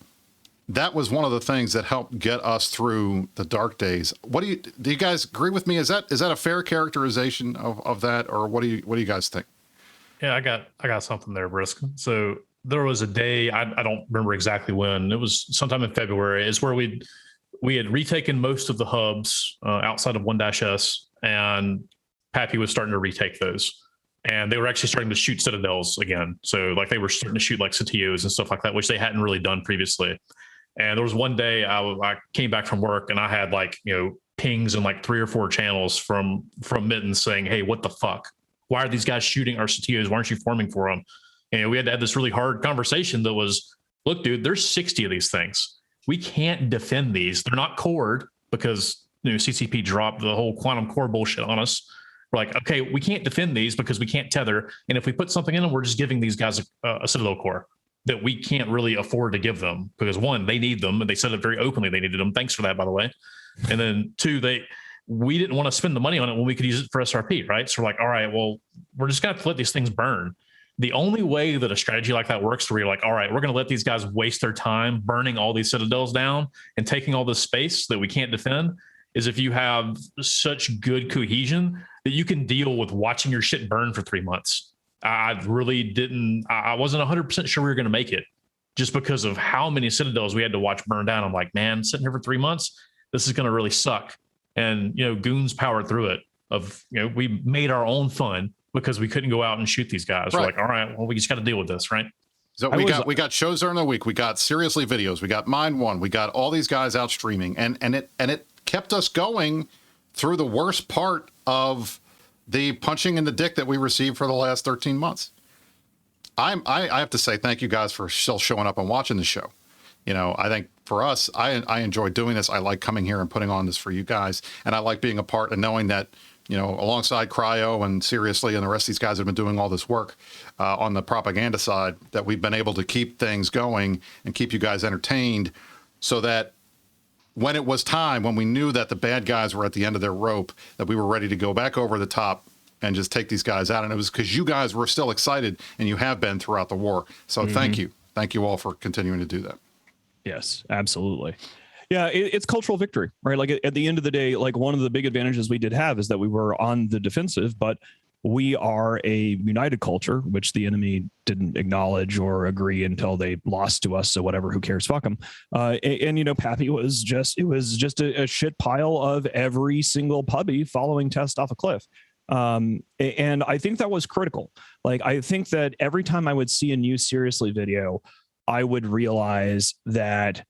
that was one of the things that helped get us through the dark days. Do you guys agree with me? Is that a fair characterization of that, or what do you guys think? Yeah, I got something there, Brisk. So there was a day, I don't remember exactly when, it was sometime in February, is where we had retaken most of the hubs outside of 1-S, and Pappy was starting to retake those. And they were actually starting to shoot citadels again. So like they were starting to shoot like Satios and stuff like that, which they hadn't really done previously. And there was one day I came back from work and I had like, pings in like 3 or 4 channels from Mittens saying, hey, what the fuck? Why are these guys shooting our Satios? Why aren't you forming for them? And we had to have this really hard conversation that was, look, dude, there's 60 of these things. We can't defend these. They're not cored because CCP dropped the whole quantum core bullshit on us. We're like, okay, we can't defend these because we can't tether. And if we put something in them, we're just giving these guys a Citadel core that we can't really afford to give them because 1, they need them. And they said it very openly. They needed them. Thanks for that, by the way. And then 2, we didn't want to spend the money on it when we could use it for SRP, right? So we're like, all right, well, we're just going to let these things burn. The only way that a strategy like that works, where you're like, all right, we're going to let these guys waste their time burning all these citadels down and taking all this space that we can't defend, is if you have such good cohesion that you can deal with watching your shit burn for 3 months. I wasn't 100% sure we were going to make it just because of how many citadels we had to watch burn down. I'm like, man, sitting here for 3 months, this is going to really suck. And, goons powered through it. We made our own fun because we couldn't go out and shoot these guys. Right. We're like, all right, well, we just got to deal with this, right? So we got shows during the week. We got Seriously Videos. We got Mind One. We got all these guys out streaming, and it kept us going through the worst part of the punching in the dick that we received for the last 13 months. I have to say thank you guys for still showing up and watching the show. I think for us, I enjoy doing this. I like coming here and putting on this for you guys, and I like being a part and knowing that, alongside Cryo and Seriously and the rest of these guys have been doing all this work on the propaganda side, that we've been able to keep things going and keep you guys entertained, so that when it was time, when we knew that the bad guys were at the end of their rope, that we were ready to go back over the top and just take these guys out. And it was because you guys were still excited, and you have been throughout the war. So Thank you. Thank you all for continuing to do that. Yes, absolutely. Yeah, it's cultural victory, right? Like at the end of the day, like one of the big advantages we did have is that we were on the defensive, but we are a united culture, which the enemy didn't acknowledge or agree until they lost to us. So whatever, who cares? Fuck them. And Pappy was just a shit pile of every single puppy following Test off a cliff. And I think that was critical. Like, I think that every time I would see a new Seriously video, I would realize that,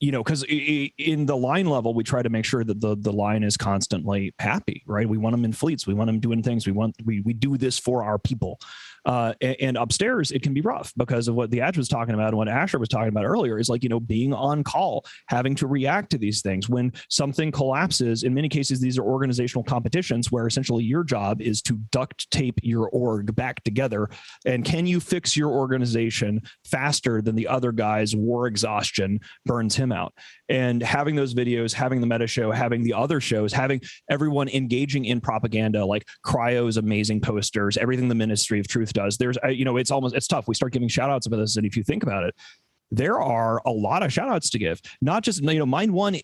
because in the line level, we try to make sure that the line is constantly happy, right? We want them in fleets. We want them doing things. We do this for our people. And upstairs, it can be rough because of what TheAdj was talking about and what Asher was talking about earlier is like, being on call, having to react to these things. When something collapses, in many cases, these are organizational competitions where essentially your job is to duct tape your org back together. And can you fix your organization faster than the other guy's war exhaustion burns him out? And having those videos, having the meta show, having the other shows, having everyone engaging in propaganda, like Cryo's amazing posters, everything the Ministry of Truth does. There's, it's tough. We start giving shout outs about this. And if you think about it, there are a lot of shout outs to give, not just, Mind One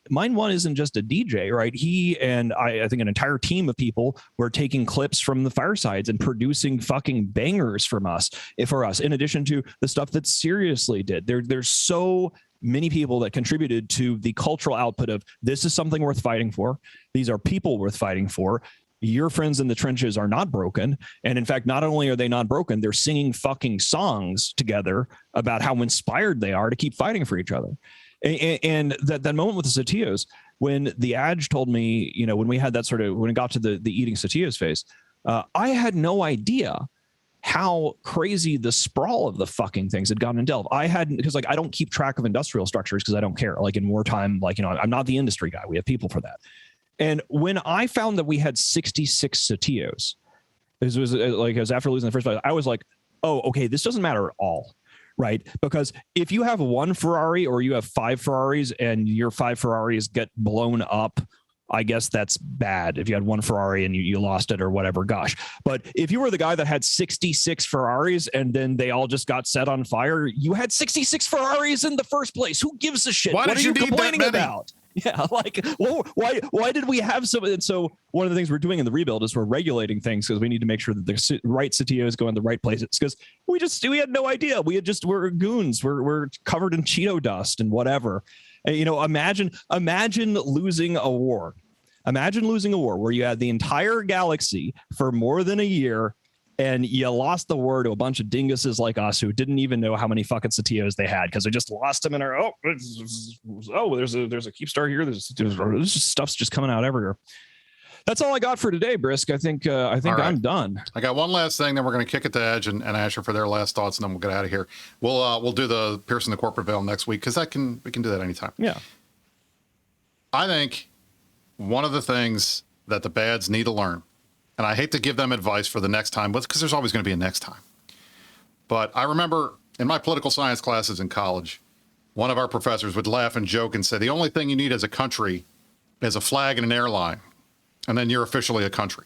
isn't just a DJ, right? He and I think an entire team of people were taking clips from the firesides and producing fucking bangers for us, in addition to the stuff that Seriously did. There's so many people that contributed to the cultural output of this is something worth fighting for. These are people worth fighting for. Your friends in the trenches are not broken. And in fact, not only are they not broken, they're singing fucking songs together about how inspired they are to keep fighting for each other. And that moment with the Satios, when TheAdj told me, you know, when we had that sort of, when it got to the eating Satios phase, I had no idea how crazy the sprawl of the fucking things had gotten in Delve. I hadn't, because like I don't keep track of industrial structures because I don't care. Like in wartime, like, you know, I'm not the industry guy. We have people for that. And when I found that we had 66 Satios, it was like, it was after losing the first fight, I was like, oh, okay, this doesn't matter at all. Right. Because if you have one Ferrari or you have 5 Ferraris and your 5 Ferraris get blown up, I guess that's bad. If you had one Ferrari and you lost it or whatever, gosh. But if you were the guy that had 66 Ferraris and then they all just got set on fire, you had 66 Ferraris in the first place. Who gives a shit? What are you complaining about? Yeah, like, well, why did we have some? And so one of the things we're doing in the rebuild is we're regulating things because we need to make sure that the right CTOs go in the right places. Because we had no idea. We're goons. We're covered in Cheeto dust and whatever. And, you know, imagine losing a war. Imagine losing a war where you had the entire galaxy for more than a year and you lost the war to a bunch of dinguses like us who didn't even know how many fucking Satios they had because they just lost them in our, there's a Keepstar here. There's just stuff's just coming out everywhere. That's all I got for today, Brisk. I think right. I'm done. I got one last thing, then we're going to kick it to Edge and Asher for their last thoughts, and then we'll get out of here. We'll do the piercing the corporate veil next week because we can do that anytime. Yeah. I think one of the things that the bads need to learn, and I hate to give them advice for the next time, because there's always going to be a next time. But I remember in my political science classes in college, one of our professors would laugh and joke and say, the only thing you need as a country is a flag and an airline, and then you're officially a country.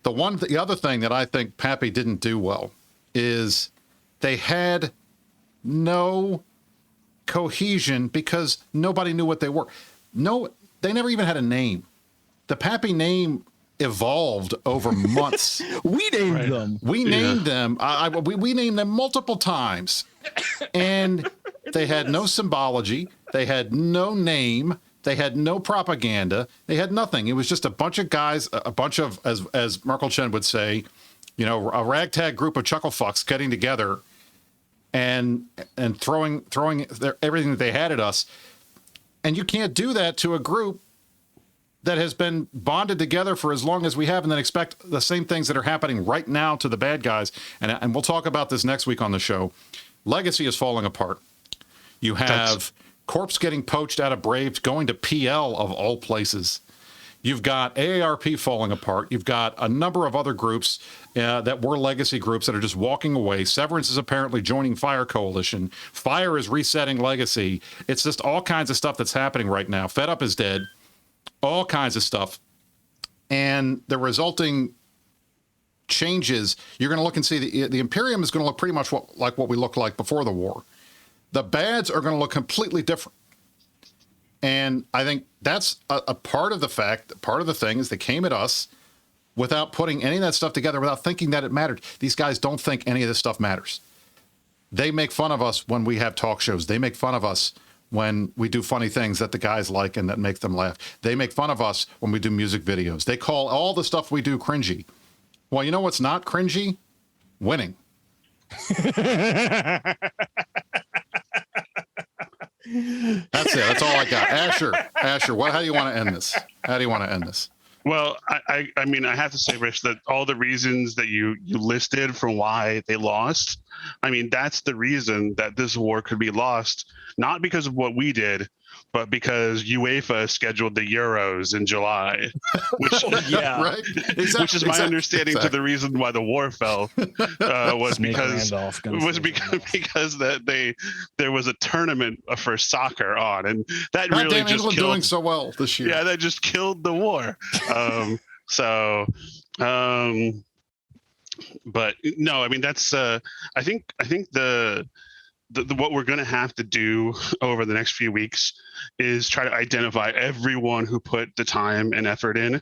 The other thing that I think Pappy didn't do well is they had no cohesion because nobody knew what they were. No, they never even had a name. The Pappy name evolved over months. We named them. We named them. We named them multiple times, and they had no symbology. They had no name. They had no propaganda. They had nothing. It was just a bunch of guys, a bunch of, as Merkel Chen would say, you know, a ragtag group of chuckle fucks getting together and throwing everything that they had at us. And you can't do that to a group that has been bonded together for as long as we have and then expect the same things that are happening right now to the bad guys. And we'll talk about this next week on the show. Legacy is falling apart. You have Corpse getting poached out of Braves, going to PL of all places. You've got AARP falling apart. You've got a number of other groups that were legacy groups that are just walking away. Severance is apparently joining Fire Coalition. Fire is resetting Legacy. It's just all kinds of stuff that's happening right now. Fed Up is dead. All kinds of stuff. And the resulting changes, you're going to look and see the Imperium is going to look pretty much like what we looked like before the war. The bads are going to look completely different. And I think that's a part of the fact, part of the thing is they came at us without putting any of that stuff together, without thinking that it mattered. These guys don't think any of this stuff matters. They make fun of us when we have talk shows. They make fun of us when we do funny things that the guys like and that make them laugh. They make fun of us when we do music videos. They call all the stuff we do cringy. Well, you know what's not cringy? Winning. That's it. That's all I got. Asher, how do you want to end this? How do you want to end this? Well, I mean, I have to say, Rich, that all the reasons that you listed for why they lost, I mean, that's the reason that this war could be lost, not because of what we did, but because UEFA scheduled the Euros in July, which right, exactly, which is my understanding to the reason why the war fell was because that there was a tournament for soccer on, and that God really damn, just England killed, doing so well this year. Yeah, that just killed the war. But no, I mean that's I think the what we're going to have to do over the next few weeks is try to identify everyone who put the time and effort in,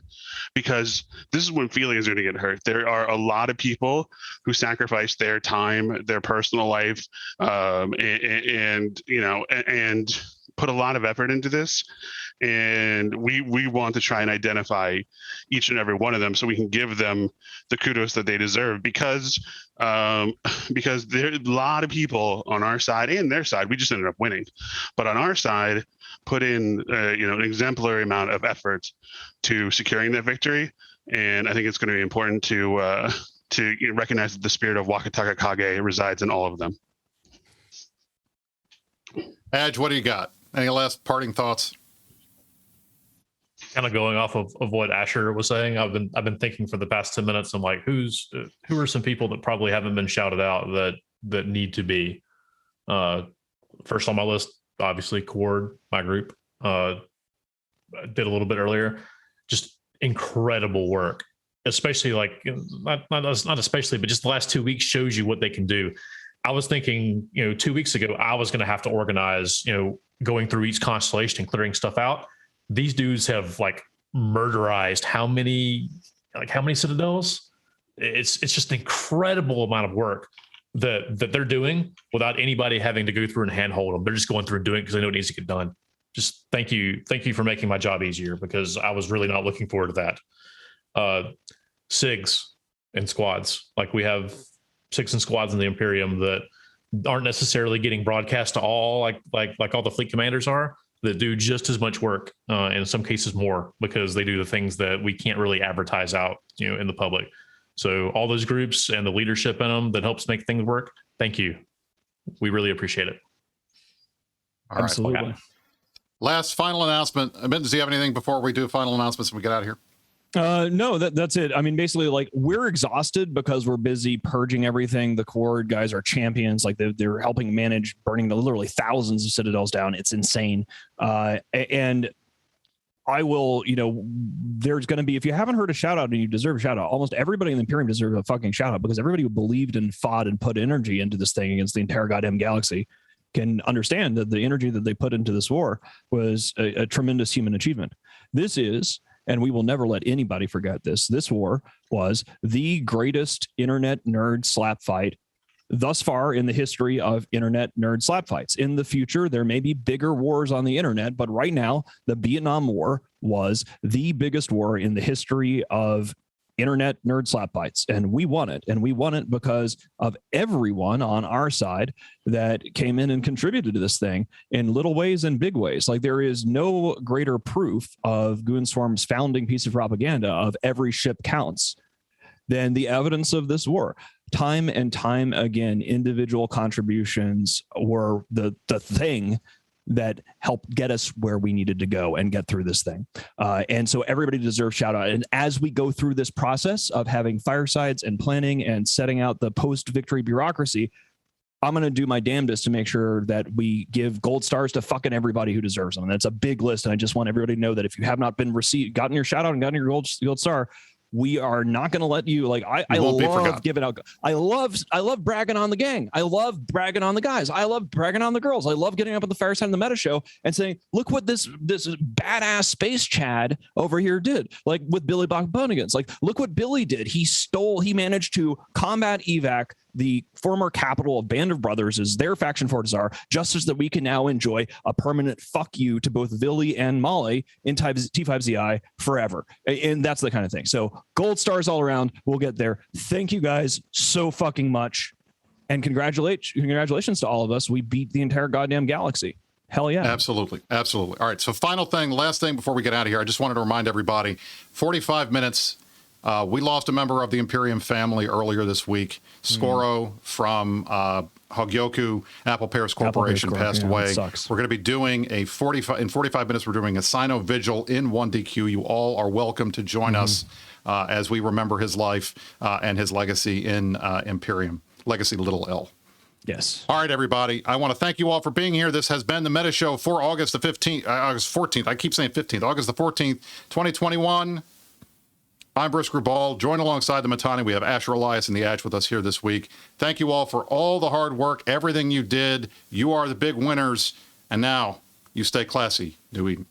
because this is when feeling is going to get hurt. There are a lot of people who sacrifice their time, their personal life, and put a lot of effort into this. And we want to try and identify each and every one of them so we can give them the kudos that they deserve, because there are a lot of people on our side and their side. We just ended up winning, but on our side put in an exemplary amount of effort to securing that victory. And I think it's going to be important to recognize that the spirit of Wakataka Kage resides in all of them. Adj, what do you got? Any last parting thoughts? Kind of going off of what Asher was saying, I've been thinking for the past 10 minutes. I'm like, who are some people that probably haven't been shouted out that need to be? First on my list, obviously, Cord, my group, did a little bit earlier. Just incredible work, especially like not especially, but just the last 2 weeks shows you what they can do. I was thinking, 2 weeks ago, I was going to have to organize, going through each constellation and clearing stuff out. These dudes have like murderized how many citadels? It's just an incredible amount of work that they're doing without anybody having to go through and handhold them. They're just going through and doing it because they know it needs to get done. Just thank you for making my job easier, because I was really not looking forward to that. SIGs and squads, like we have SIGs and squads in the Imperium that aren't necessarily getting broadcast to all like all the fleet commanders are, that do just as much work, and in some cases more, because they do the things that we can't really advertise out, in the public. So all those groups and the leadership in them that helps make things work, thank you. We really appreciate it. All right. Absolutely. Last final announcement. Ben, does he have anything before we do final announcements and we get out of here? No, that's it. I mean, basically, like, we're exhausted because we're busy purging everything. The Cord guys are champions. Like, they're helping manage burning literally thousands of citadels down. It's insane. And I will, there's going to be, if you haven't heard a shout out and you deserve a shout out, almost everybody in the Imperium deserves a fucking shout out, because everybody who believed and fought and put energy into this thing against the entire goddamn galaxy can understand that the energy that they put into this war was a tremendous human achievement. This is, and we will never let anybody forget this, this war was the greatest internet nerd slap fight thus far in the history of internet nerd slap fights. In the future, there may be bigger wars on the internet, but right now, the Vietnam War was the biggest war in the history of internet nerd slap fights, and we won it. And we won it because of everyone on our side that came in and contributed to this thing in little ways and big ways. Like, there is no greater proof of Goonswarm's founding piece of propaganda of every ship counts than the evidence of this war. Time and time again, individual contributions were the thing that helped get us where we needed to go and get through this thing. And so everybody deserves shout out. And as we go through this process of having firesides and planning and setting out the post-victory bureaucracy, I'm going to do my damnedest to make sure that we give gold stars to fucking everybody who deserves them. And that's a big list. And I just want everybody to know that if you have not been gotten your shout out and gotten your gold star, we are not going to let you, like, I love giving out. I love bragging on the gang. I love bragging on the guys. I love bragging on the girls. I love getting up at the Fireside and the Meta Show and saying, look what this badass space Chad over here did, like with Billy Bonigans. Like, look what Billy did. He managed to combat evac the former capital of Band of Brothers is their faction Fortizar, just as that we can now enjoy a permanent fuck you to both Villy and Molly in T5ZI forever. And that's the kind of thing. So gold stars all around. We'll get there. Thank you guys so fucking much. And congratulations to all of us. We beat the entire goddamn galaxy. Hell yeah. Absolutely. Absolutely. All right. So last thing before we get out of here, I just wanted to remind everybody, 45 minutes. We lost a member of the Imperium family earlier this week. Skoro from Hogyoku Apple Pears Corporation passed away. We're going to be doing in 45 minutes, we're doing a Sino Vigil in 1DQ. You all are welcome to join us as we remember his life and his legacy in Imperium. Legacy little L. Yes. All right, everybody. I want to thank you all for being here. This has been the Meta Show for August 14th. I keep saying 15th. August the 14th, 2021. I'm Brisker Ball. Join alongside the Matani. We have Asher Elias and TheAdj with us here this week. Thank you all for all the hard work, everything you did. You are the big winners. And now you stay classy. Do we